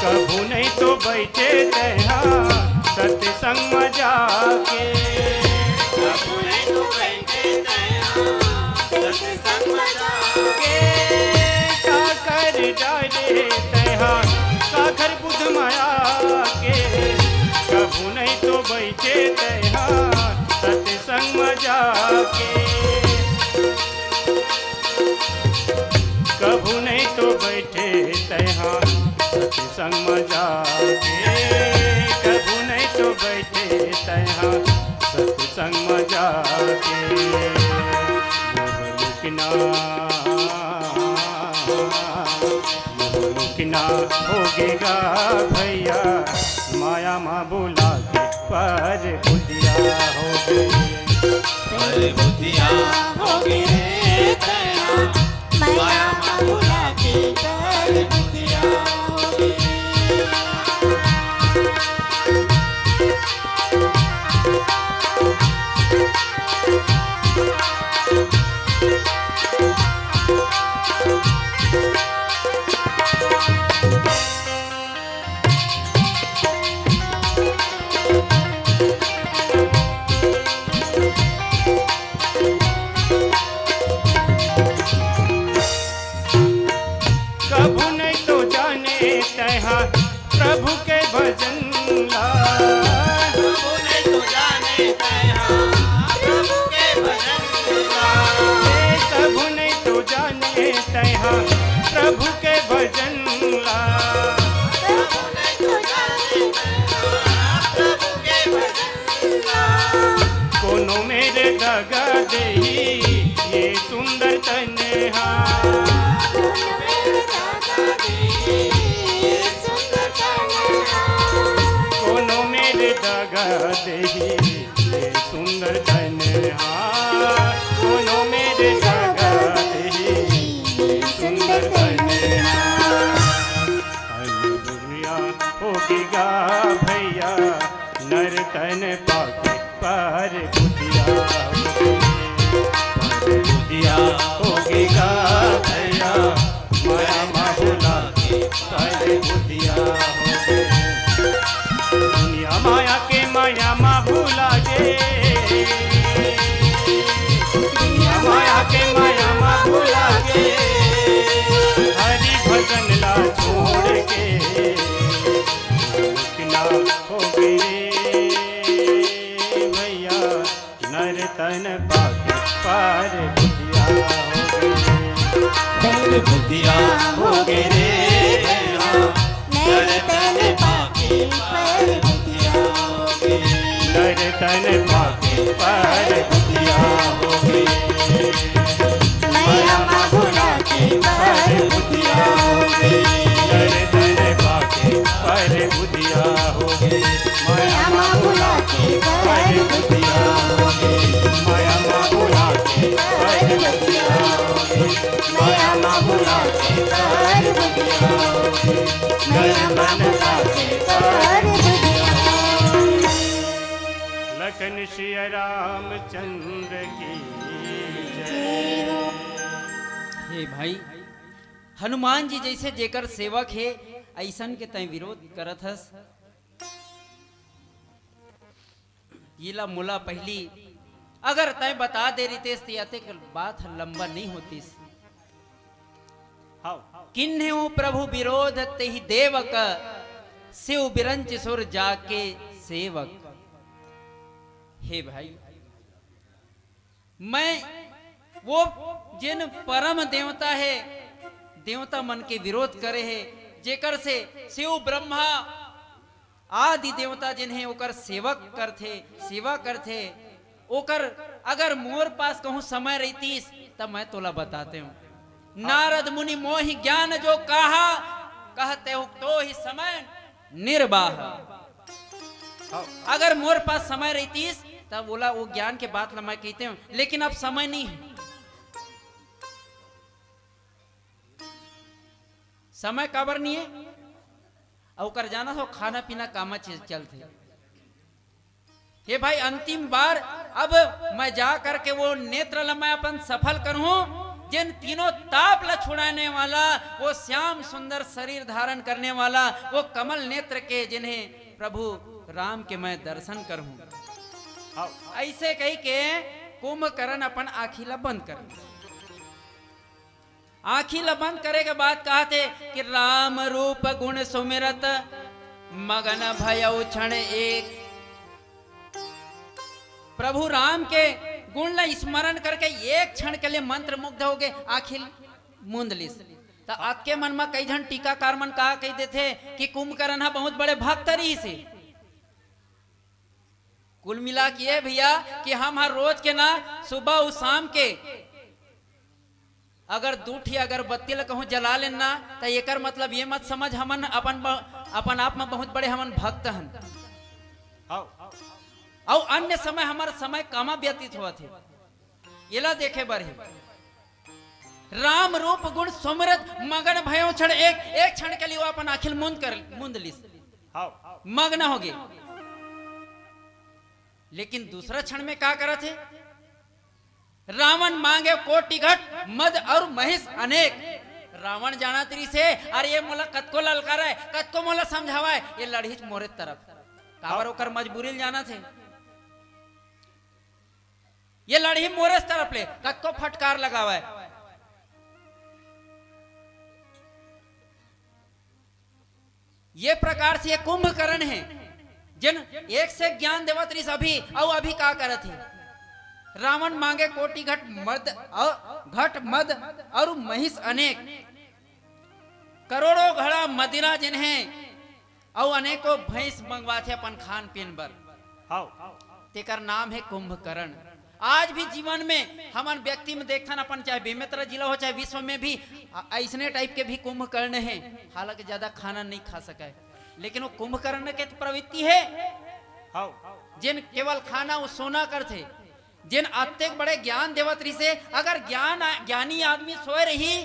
कभू नहीं तो बैठे तैहा सत्संग में जाके। कभू नहीं तो बैठे तैहा सत्संग में जाके। काकर डाले तैहा काखर बुध माया के, कभू नहीं तो बैठे तैहा सत्संग में जाके। कभू नहीं तो बैठे तैहा सत्संग में जाके, कभू नहीं तो बैठे तैहा सत्संग में जाके। मोहलुकना होगेगा भैया, माया माँ बोला के पर बुद्धिया हो गई। पर बुद्धिया होगी रे तया, माया भुला के पर बुद्धिया होगी। कभू नहीं तो जाने तैहा प्रभु के भजन ला। कभू नहीं तो जाने तया, प्रभु के भजन ला। कभू नहीं तो जाने तैहा प्रभु के भजन ला। कभू नहीं तो जाने तया, प्रभु के भजन ला। कोनो मेरे दगा देही ये सुंदर तन्हा। कोनो मेरे दगा देही ये सुंदर तन्हा। बुधिया बुधिया होगेगा भैया माया माँ भुला के पर बुधिया होगे दुनिया माया के माया माँ भुला गे दुनिया माया के माया माँ भुला गे हरि भजन ला छोड़ के मुक्ना हो गए भैया नर तन पाके पार बुधिया हो गए बुधिया हो गए रे भैया नर तन पाके पर बुधिया हो गए नर तन पाके पार बुधिया हो गए माया माँ भुला के पर बुधिया हो गए नर तन पाके पार बुधिया हो गए माया माँ भुला के पर बुधिया हो गए माया माँ भुला के पर बुधिया हो गए माया माँ भुला के पर बुधिया हो गए माया माँ भुला के पर बुधिया हो गए। लखन श्री रामचंद्र की जय। जय हो। हे भाई हनुमान जी जैसे जेकर सेवक है ऐसन के तय विरोध करत हस येला मुला पहली अगर तय बता दे रही तेज तियाते बात लंबा नहीं होती किन्हे हो प्रभु विरोध तेहि देवक शिव बिरंच सुर जाके सेवक। हे भाई मैं वो जिन परम देवता है देवता मन के विरोध करे है जेकर से शिव ब्रह्मा आदि देवता जिन्हें ओकर सेवक करथे सेवा करथे ओकर अगर मोर पास कहूँ समय रहतीस तब मैं तोला बताते हूँ नारद मुनि मोहि ज्ञान जो कहा कहते हो तो ही समय निर्वाह। अगर मोर पास समय रहतीस तब बोला वो ज्ञान के बात मैं कहते हूँ लेकिन अब समय नहीं है समय काबर नहीं है और कर जाना तो खाना पीना कामा चीज चलते। हे भाई अंतिम बार अब मैं जा करके वो नेत्र ला मैं अपन सफल करूं जिन तीनों ताप ला छुड़ाने वाला वो श्याम सुंदर शरीर धारण करने वाला वो कमल नेत्र के जिन्हें प्रभु राम के मैं दर्शन करूं ऐसे कही के कुंभकर्ण अपन आँखी ला बंद कर आँखी ला बंद करे के बाद कहते कि राम रूप गुण सुमिरत मगन भयउ क्षण एक। प्रभु राम के गुण ला स्मरण करके एक क्षण के लिए मंत्र मुग्ध हो गए आँखी मूंद लिस तो आपके मन में कई जन टीकाकार मन कहा कह देते कि कुंभकर्ण बहुत बड़े भक्त रही से कुल मिला के भैया कि हम हर रोज के ना सुबह और शाम के अगर दूठी अगरबत्ती ला कहूँ जला लेना तो एकर मतलब ये मत समझ हमन अपन आप में बहुत बड़े हमन भक्त हन और अन्य समय हमारा समय कामा व्यतीत हुआ थे येला देखे बर है राम रूप गुण सुमरत मगन भयो क्षण एक क्षण के लिए वो अपन आखिल मुंद लिस मग्न हो गए लेकिन दूसरा क्षण में क्या करा थे रावण मांगे कोटि घट मद और महिष अनेक। रावण जाना तरी से अरे ये मोला कतको ललकारा है कतको मोला समझावा है ये लड़ी मोरे तरफ कावर ओकर मजबूरी जाना थे ये लड़ी मोरे तरफ ले कतको फटकार लगावा है। ये प्रकार से ये कुंभकर्ण है जिन एक से ज्ञान देवत रही अभी और अभी का करत है रावण मांगे कोटि घट मद और महिष अनेक करोड़ों घड़ा मदिरा जिन्हें और अनेकों भैंस मंगवाते अपन खान पीन बर तेकर नाम है कुंभकर्ण। आज भी जीवन में हमन व्यक्ति में देखथन अपन चाहे बेमेतरा जिला हो चाहे विश्व में भी ऐसने टाइप के भी कुंभकर्ण हैं हालांकि ज्यादा खाना नहीं खा सका है लेकिन वो कुंभकर्ण के प्रवृत्ति है जिन केवल खाना वो सोना करते जिन अत्यंत बड़े ज्ञान देवत रही से अगर ज्ञानी आदमी सोए रही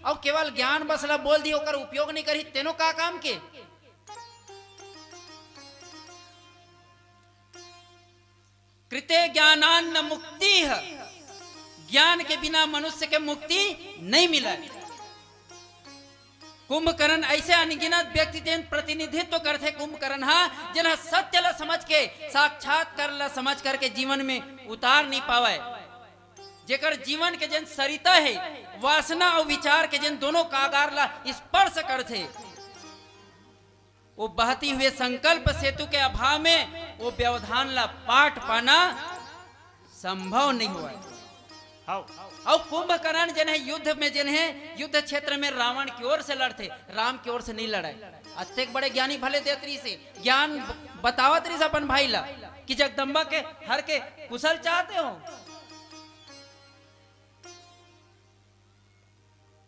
और केवल ज्ञान बसला बोल दी होकर उपयोग नहीं करी तेनो का काम के कृते ज्ञानान्न मुक्ति है, ज्ञान के बिना मनुष्य के मुक्ति नहीं मिला। कुंभकर्ण ऐसे अनगिनत व्यक्ति जिन प्रतिनिधित्व करते कुंभकर्ण हाँ जिन्हें सत्य ला समझ के साक्षात्कार ला समझ करके जीवन में उतार नहीं पावे, जेकर जीवन के जन सरिता है वासना और विचार के जन दोनों कागार ला स्पर्श करते, वो बहती हुए संकल्प सेतु के अभाव में वो व्यवधान ला पाठ पाना संभव नहीं हुआ। और कुंभकर्ण जिन्हें युद्ध में जिन्हें युद्ध क्षेत्र में रावण की ओर से लड़ते, राम की ओर से नहीं लड़े। अत्यंत बड़े ज्ञानी भले देतरी से ज्ञान बतावत रही अपन भाई ला कि जगदम्बा के हर के कुशल चाहते हो।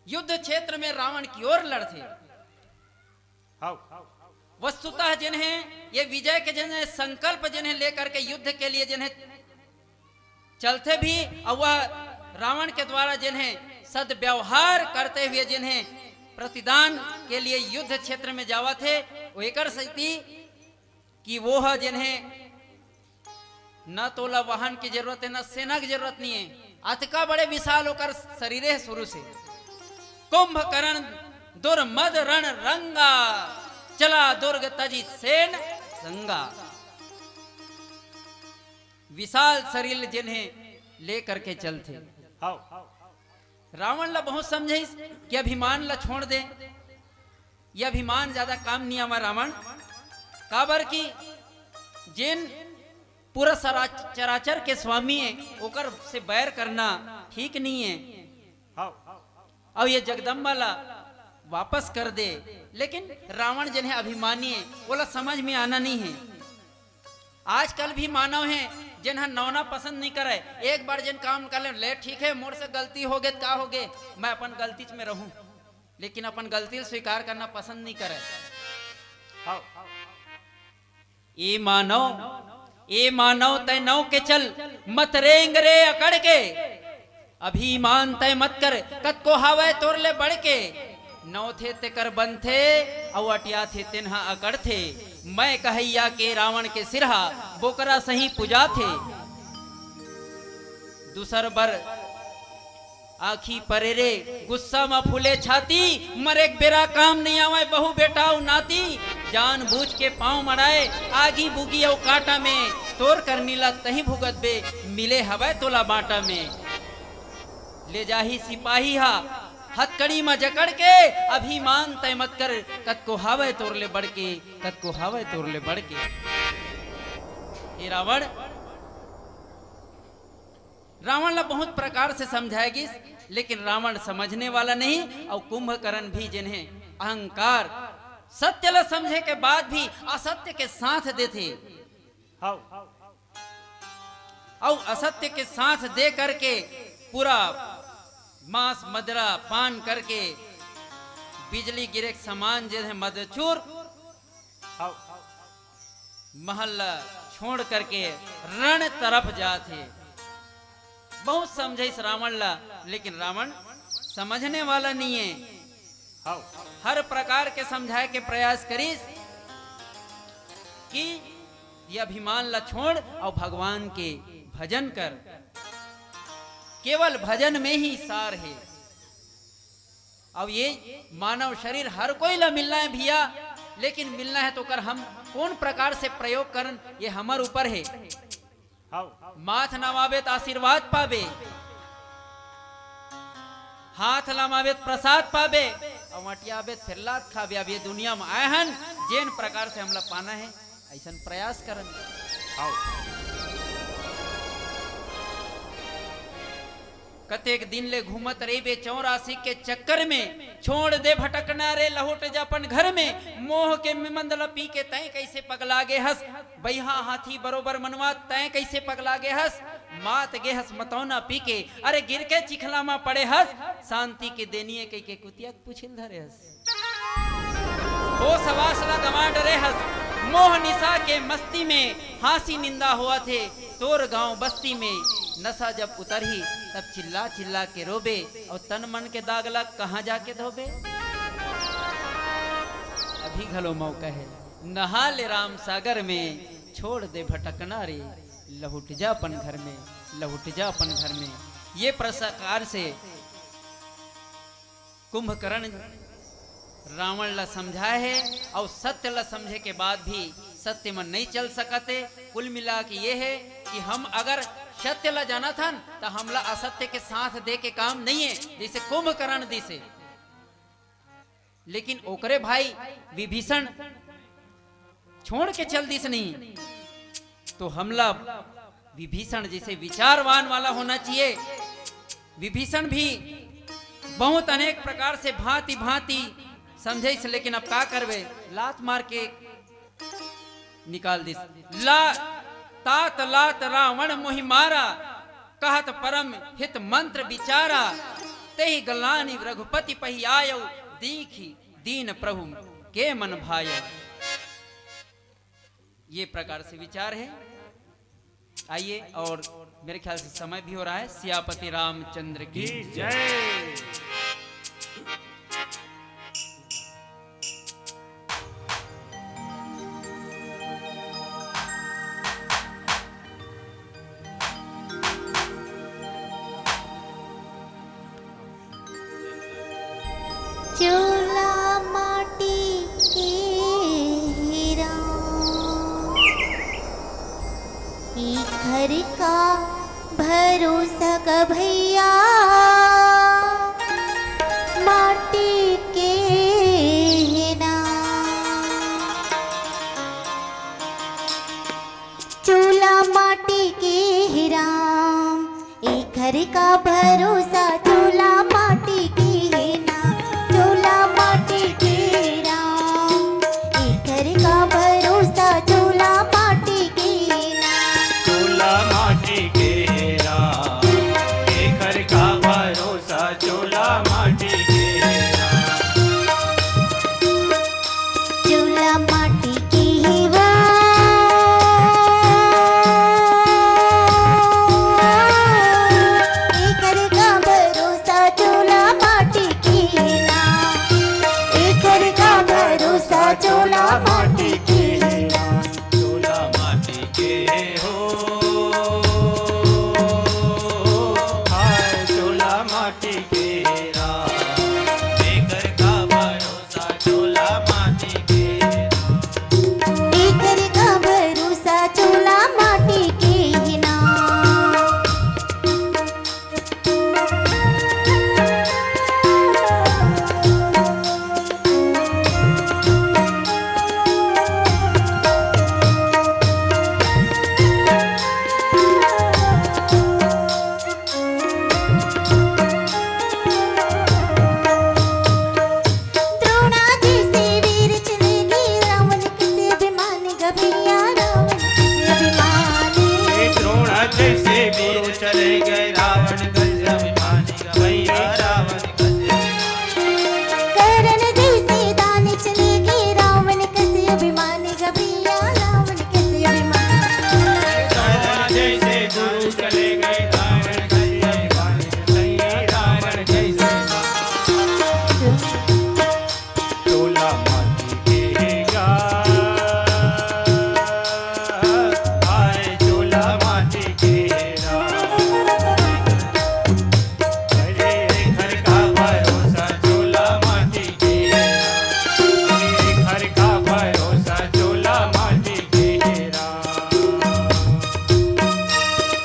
युद्ध क्षेत्र में रावण की ओर लड़ते। वस्तुतः जिन्हें ये विजय के जिन्हें संकल्प जिन्हें लेकर के युद्ध के लिए जिन्हें चलते भी, और वह रावण के द्वारा जिन्हें सद्व्यवहार करते हुए जिन्हें प्रतिदान के लिए युद्ध क्षेत्र में जावा थे, वो एक स्थिति कि वो है जिन्हें न तोला वाहन की जरूरत है न सेना की जरूरत नहीं है, अतका बड़े विशाल होकर शरीर है शुरू से। कुंभकर्ण दुर्मद रण रंगा, चला दुर्ग तजी सेन संगा। विशाल शरीर जिन्हें लेकर के चलते। रावण ला बहुत समझे कि अभिमान ला छोड़ दे, यह अभिमान ज्यादा काम नहीं हमारा रावण काबर की जिन पूरा चराचर के स्वामी है ओकर से बैर करना ठीक नहीं है। अब ये जगदम्बा ला वापस कर दे, लेकिन रावण जिन्हें अभिमानी है बोला समझ में आना नहीं है। आजकल भी मानव है जिन्हें नौना पसंद नहीं करे, एक बार जिन काम कर ले ठीक है मोर से गलती हो गई क्या हो गए, मैं अपन गलती में रहूं, लेकिन अपन गलती स्वीकार करना पसंद नहीं करे। ए मानव तय नौ के चल मत रेंग रे अकड़ के, अभिमान तय मत कर कत को हावे तोर ले बढ़ के। नौ थे ते कर बन थे और अटिया थे तिन्हा अकड़ थे, मैं कहैया के रावण के सिरहा बोकरा सही पूजा थे। दूसर बर आखी परेरे गुस्सा में फूले छाती, मरे बेरा काम नहीं आवे बहु बेटा नाती। जान बूझ के पांव मड़ाए आगी बुगी और काटा में, तोर कर नीला तही भुगत बे मिले हवा तोला बाटा में। ले जाही सिपाही हा हथकड़ी में जकड़ के, अभिमान तय मत कर कत को हावे तोर ले बढ़ के, कत को हावे तोर ले बढ़ के। ये रावण ला बहुत प्रकार से समझाएगी, लेकिन रावण समझने वाला नहीं। और कुंभकर्ण भी जिन्हें अहंकार सत्य ला समझे के बाद भी असत्य के साथ देते, और असत्य के साथ दे करके पूरा मांस मदरा पान करके बिजली गिरे समान जिन्हें मदचूर महल छोड़ करके रण तरफ जाते। बहुत समझे इस रावण ला, लेकिन रावण समझने वाला नहीं है। हर प्रकार के समझाए के प्रयास करीस कि ये अभिमान ला छोड़ और भगवान के भजन कर, केवल भजन में ही सार है। अब ये मानव शरीर हर कोई ला मिलना है भैया, लेकिन मिलना है तो कर हम कौन प्रकार से प्रयोग करन ये हमार ऊपर है। माथ नवावे तो आशीर्वाद पावे, हाथ लमावे तो प्रसाद पावे, और मटियावे फिर लात खावे। अब ये दुनिया में आए हन जेन प्रकार से हमला पाना है ऐसा प्रयास करन। कतेक दिन ले घूमत रे बे 84 के चक्कर में, छोड़ दे भटकना रे लहोट जापन घर में। मोह के मंदला पी के तय कैसे पगला गे हस, बैहा हाथी बरोबर मनवा तय कैसे पगला गे हस। मात गे हस मतौना पी के, अरे गिर के चिखला में पड़े हस। शांति के देनिए कई के कुतिया पुछिल धरे हस। हो सवासला गवा डरे हस, मोह निशा के मस्ती में हासी निंदा हुआ थे। तोर गांव बस्ती में नशा जब उतरही तब चिल्ला चिल्ला के रोबे, और तन मन के दागला कहाँ जाके धोबे। अभी घलो मौका है नहा ले राम सागर में, छोड़ दे भटकना रे लौट जा अपन घर में, लौट जा अपन घर में। ये प्रकार से कुंभकर्ण रावण ला समझाए है और सत्य ला समझे के बाद भी सत्य में नहीं चल सकते। कुल मिला के ये है कि हम अगर सत्य ला जाना था तो हमला असत्य के साथ दे के काम नहीं है, जैसे कुंभकर्ण दिसे। लेकिन ओकरे भाई विभीषण छोड़ के चल दिस नहीं, तो हमला विभीषण जैसे विचारवान वाला होना चाहिए। विभीषण भी बहुत अनेक प्रकार से भांति भांति समझे, लेकिन अब का करवे, लात मार के निकाल दिस। तात लात रावण मोहि मारा, कहत परम हित मंत्र विचारा, तेहि गलानी रघुपति पहि आयो, दीखी दीन प्रभु के मन भायो। ये प्रकार से विचार है। आइए, और मेरे ख्याल से समय भी हो रहा है। सियापति रामचंद्र की जय। चूल्हा माटी के हीरा, ई घर का भरोसा का भैया, माटी के हीरा। चूल्हा माटी के हीरा, ई घर का भरोसा, चूल्हा माटी के हीरा, चूल्हा माटी के राम, एक घर का भरोसा, चूल्हा माटी के राम। चूल्हा माटी के राम, एक घर का भरोसा, चूल्हा माटी के राम। चूल्हा माटी की ही वो, एक घर का भरोसा, चूल्हा माटी की राम, एक घर का भरोसा, चूल्हा माटी की राम। चूल्हा माटी के हो, हाय चूल्हा माटी के राम, एक घर का भरोसा, चूल्हा माटी के राम। एक घर का भरोसा, चूल्हा माटी के नाम। द्रोणा जैसे वीर चले गए, रावण किसे अभिमानी गभैया, रावण किसे अभिमानी। ये द्रोण जैसे वीर चले गए, रावण कैसे अभिमानी गवैया, रावण कैसे कर्ण जैसे दानी चले गए, रावण किसे अभिमानी गभैया, रावण किसे अभिमानी। कर्ण जैसे गुरु चले गए, रावण कैसे अभिमानी गवैया, रावण कैसे चूल्हा माटी के आए, चूल्हा माटी के अरे घर का भरोसा, चूल्हा माटी के घर का भरोसा, चूल्हा माटी के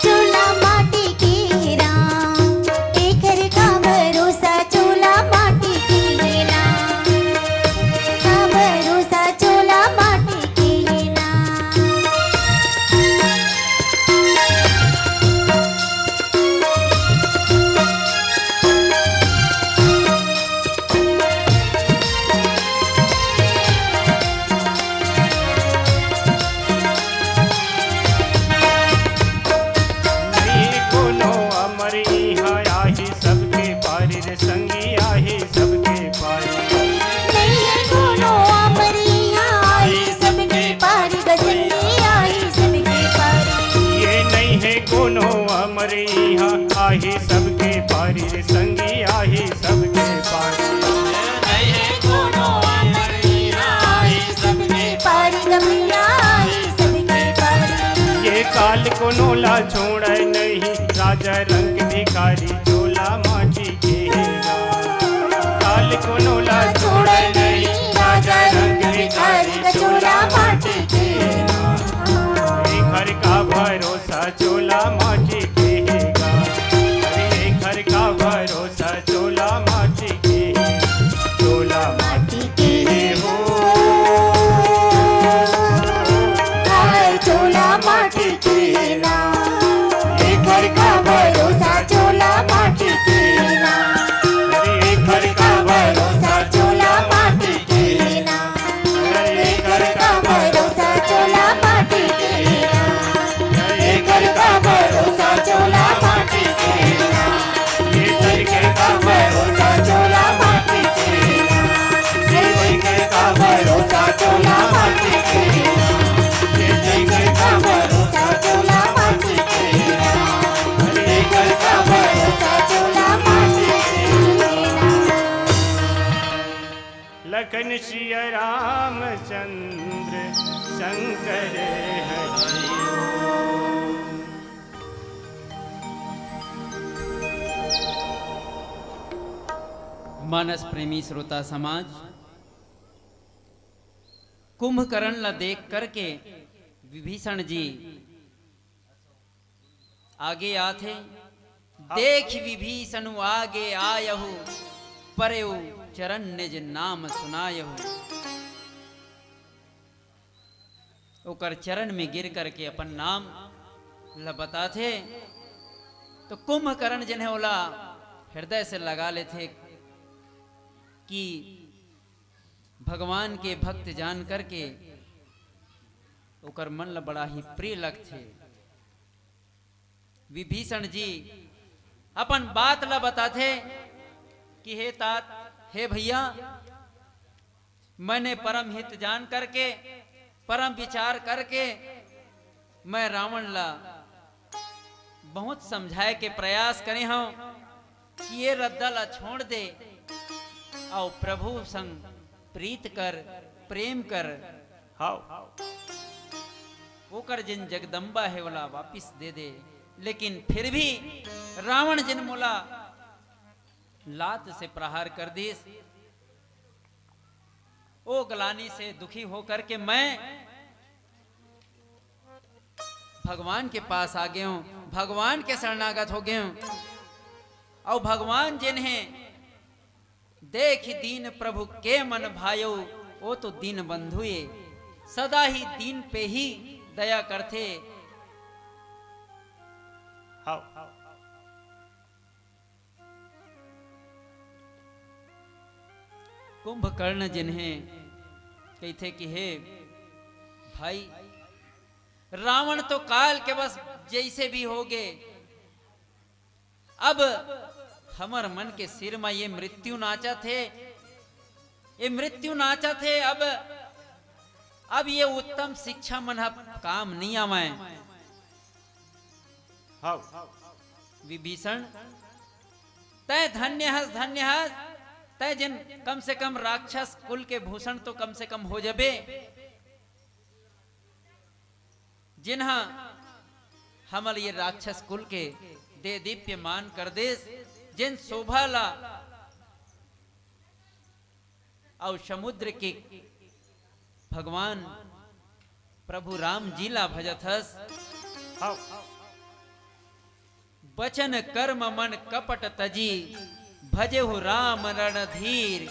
चूल्हा माटी के राम, एक घर का भरोसा, चूल्हा माटी के नाम, का भरोसा, चूल्हा माटी के नाम। नहीं कोनो अमर इहाँ आही, सबके पारी रे संगी आही, सबके पारी नहीं है कोनो अमर यहाँ आई, सबके पारी गजनी आई, सबके पारी। ये नहीं है कोनो अमर इहाँ आही, सबके पारी रे संगी आही, सबके पारी नहीं है कोनो अमर यहाँ आई, सबके पारी गभैया आई, सबके पारी। ये काल को को नोला छोड़े नहीं, राजा रंग भिखारी चोला माटी घेगा। काल को नोला छोड़े नहीं, राजा रंग भिखारी चोला माटी घेगा। घर का भरोसा चोला माटी घेगा, अरे घर का भरोसा चोला माटी घेगा। चोला माटी के हो, हाय चोला माटी के ना, ये घर का भरोसा चोला माटी के ना, अरे घर का भरोसा चोला माटी के ना, ये घर का भरोसा चोला माटी के ना, ये घर का भरोसा चोला माटी के ना, ये घर का भरोसा चोला माटी के ना, ये घर का भरोसा चोला माटी के ना, ये घर का भरोसा चोला माटी के ना, ये घर का भरोसा चोला माटी के ना। लखन सिया रामचंद्र शंकर हरि। मानस प्रेमी श्रोता समाज, कुंभकर्ण ला देख करके विभीषण जी आगे आथे। देख विभीषण आगे आयहु, परयु चरण निज नाम सुनायहु। ओकर चरण में गिर करके अपन नाम ला बताथे। तो कुंभकर्ण जिन्हें ओला हृदय से लगा लेते कि भगवान के भक्त जान करके ओकर मन ला बड़ा ही प्रिय लगथे। विभीषण जी अपन बात ला बताथे कि हे तात, हे भैया, मैंने परम हित जान करके, परम विचार करके मैं रावण ला बहुत समझाए के प्रयास करे हूं कि ये रद्दा ला छोड़ दे और प्रभु संग प्रीत कर, प्रेम कर। हाउ वो कर जिन जगदम्बा है वाला वापिस दे दे। लेकिन फिर भी रावण जिन मोला लात से प्रहार कर दीस, ओ गलानी से दुखी होकर के मैं भगवान के पास आ गया हूं, भगवान के शरणागत हो गए हूं। और भगवान जिन्हें देख दीन प्रभु के मन भायो, वो तो दीन बंधुए सदा ही दीन पे ही दया करते। हाउ कुंभकर्ण जिन्हें कहते कि हे भाई, रावण तो काल के बस जैसे भी होगे, अब हमर मन के सिर में ये मृत्यु नाचा थे, ये मृत्यु नाचा थे। अब ये उत्तम शिक्षा मन काम नहीं आवे। हाउ विभीषण, तय धन्य हस, धन्य हस, तय जिन कम से कम राक्षस कुल के भूषण तो कम से कम हो जबे, जिन्हा हमल ये राक्षस कुल के दे दीप्यमान कर देस, जिन शोभा ला और समुद्र के भगवान प्रभु राम जी ला भजत हस। हाउ बचन कर्म मन कपट तजी, भजे हो राम रणधीर।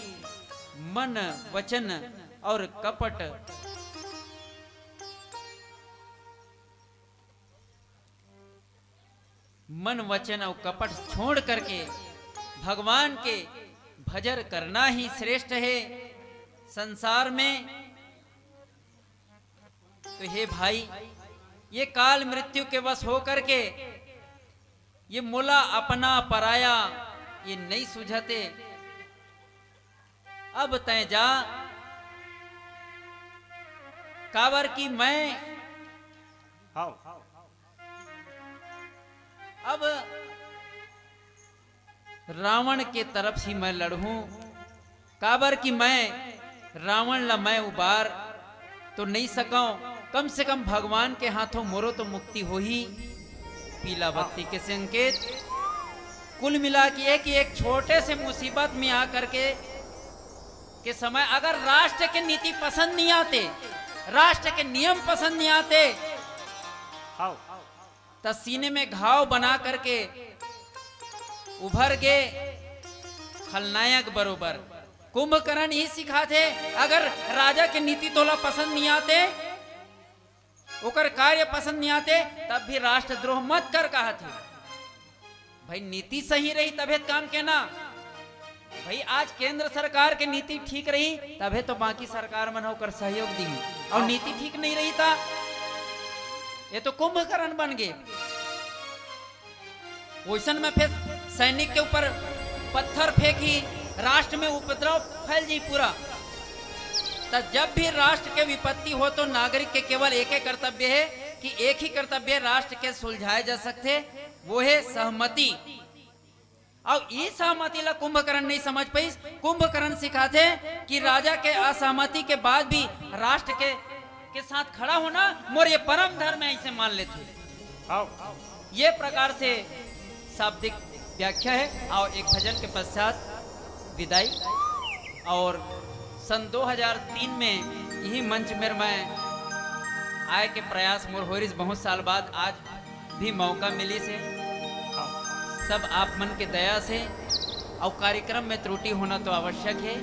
मन वचन और कपट मन वचन और कपट छोड़ करके भगवान के भजर करना ही श्रेष्ठ है संसार में। तो हे भाई, ये काल मृत्यु के वश हो करके ये मोला अपना पराया ये नहीं सुझते। अब तय जा, कावर की मैं हाउ अब रावण के तरफ से मैं लड़ूं। काबर की मैं रावण ला मैं उबार तो नहीं सकाऊं, कम से कम भगवान के हाथों मोरो तो मुक्ति हो ही। पीला बत्ती के संकेत। कुल मिला के एक छोटे से मुसीबत में आकर के समय अगर राष्ट्र के नीति पसंद नहीं आते, राष्ट्र के नियम पसंद नहीं आते, तो सीने में घाव बना करके उभर गए खलनायक बरोबर। कुंभकर्ण ही सिखाते, अगर राजा के नीति तोला पसंद नहीं आते, ओकर कार्य पसंद नहीं आते, तब भी राष्ट्रद्रोह मत कर कहा थे। भाई नीति सही रही तबे काम के ना। भाई आज केंद्र सरकार के नीति ठीक रही तबे तो बाकी सरकार मन होकर सहयोग दी, और नीति ठीक नहीं रही था ये तो कुंभकर्ण बन गए। वैसन में फिर सैनिक के ऊपर पत्थर फेंकी, राष्ट्र में उपद्रव फैल जाई पूरा। तब जब भी राष्ट्र के विपत्ति हो तो नागरिक के केवल एक ही कर्तव्य है कि एक ही कर्तव्य राष्ट्र के सुलझाए जा सकते, वो है सहमति। और ये सहमति ला कुंभकर्ण नहीं समझ पाई। कुंभकर्ण सिखाते कि राजा के असहमति के बाद भी राष्ट्र के साथ खड़ा होना मोर ये परम धर्म है, इसे मान लेते। ये प्रकार से शाब्दिक व्याख्या है। और एक भजन के पश्चात विदाई। और सन 2003 में यही मंच में मैं आए के प्रयास मोर हो रही, बहुत साल बाद आज भी मौका मिली से सब आप मन के दया से। और कार्यक्रम में त्रुटि होना तो आवश्यक है,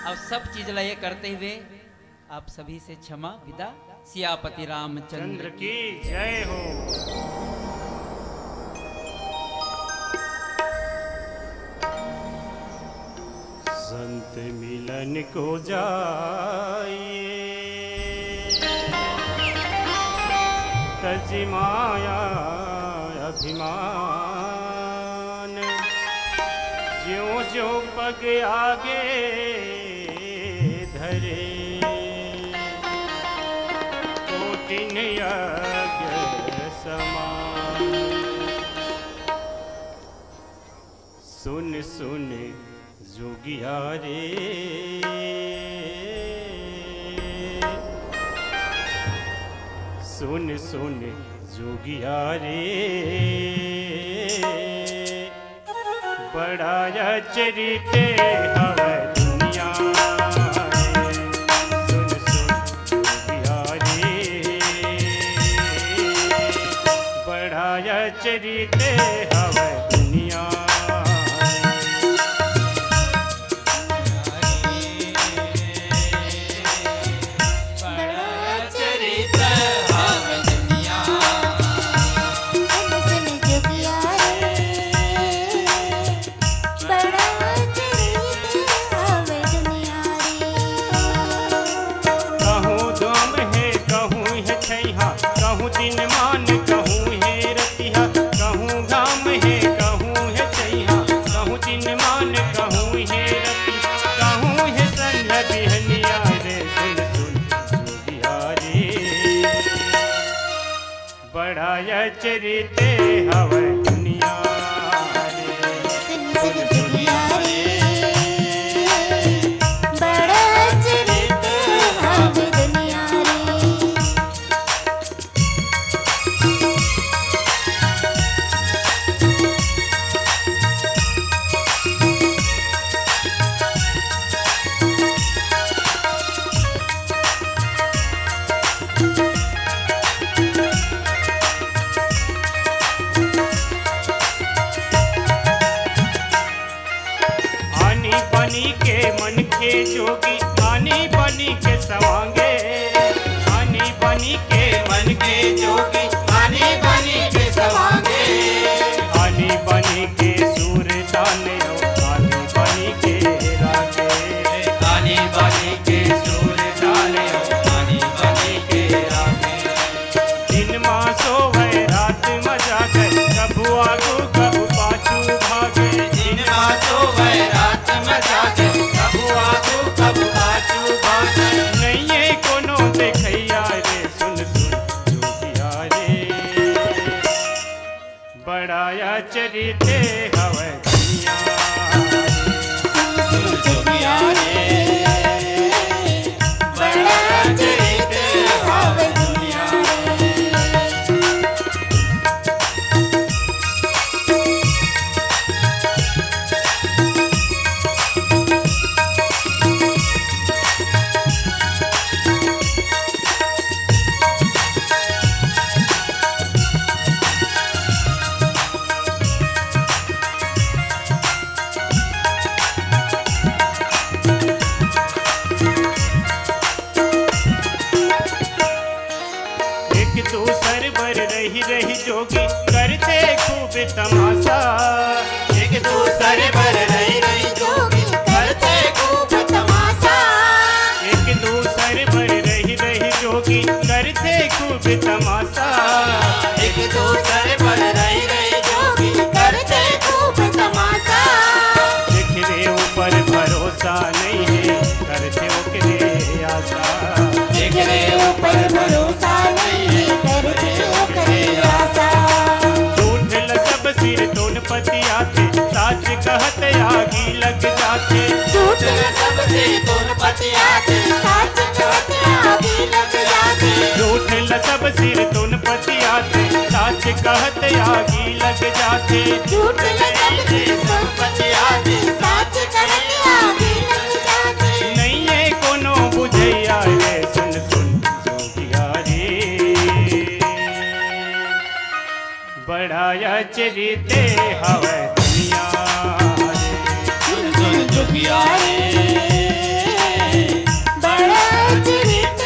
और सब चीज ला ये करते हुए आप सभी से क्षमा विदा। सियापति रामचंद्र की जय हो। संत मिलन को जाइए, तज माया अभिमान, ज्यों ज्यों पग आगे धरे, कोटिन यज्ञ समान। सुन सुन जोगिया रे, सुन सुन जोगिया रे, बड़ा चरिते हवे दुनिया रे। सुन सुन जोगिया रे, बड़ा चरिते हवे दुनिया। चरिते हवे दुनिया रे। सुन दुनिया रे, बड़ा चरिते हवे दुनिया रे। जोगी आनी बनी के सवांगे, आनी बनी के मन के जोगी, आनी बनी के सवांगे, आनी बनी के सूर ताने, आनी बनी के रागे, आनी बनी के सूर ताने, आनी बनी के रागे। दिन मां सोवे रात मजा कर, कबू आगू कबू पाछू भागे। दिन मां सोवे रात मजा कर, कबू आगू कबू पाछू भागे। नहीं कोनो देखैया रे, सुन सुन जोगिया रे, बड़ाया चरिते हवे दुनिया रे। सुन जोगिया रे, बड़ा चरिते हवे दुनिया रे। सच कहत आगी लग जाते झूठ न सबकी सोबत आगे साच करत आगे लग जाते नहीं है कोनो बुझैया रे सुन सुन जोगिया रे बड़ाया चरिते हवे दुनिया सुन सुन जोगिया रे बड़ा चरित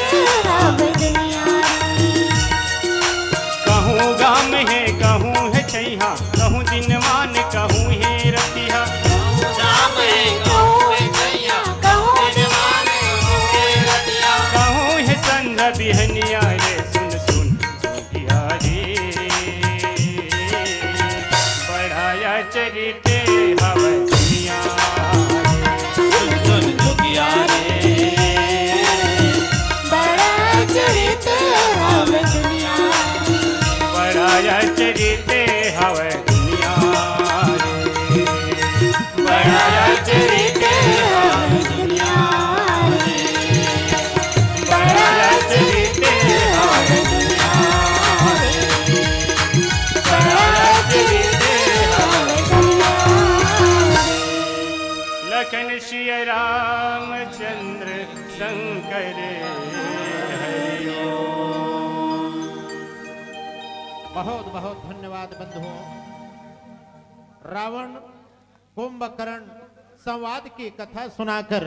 अब दुनिया कहूँ गाम है कहूँ है छैहा कहूँ दिन मान कहूँ है रतिहा कहूँ है संध बिहनिया रे सुन सुन जोगिया रे बढ़ाया चरिते हवे दुनिया सुन सुन जोगिया रे बड़ा चरित अब दुनिया बढ़ाया चरिते हवे दुनिया रे बढ़ाया चरिते हवे दुनिया बढ़ाया चरिते हवे दुनिया बढ़ाया चरिते हवे लखन श्री रामचंद्र शंकर हरिओ बहुत बहुत धन्यवाद बंधुओं। रावण कुंभकर्ण संवाद की कथा सुनाकर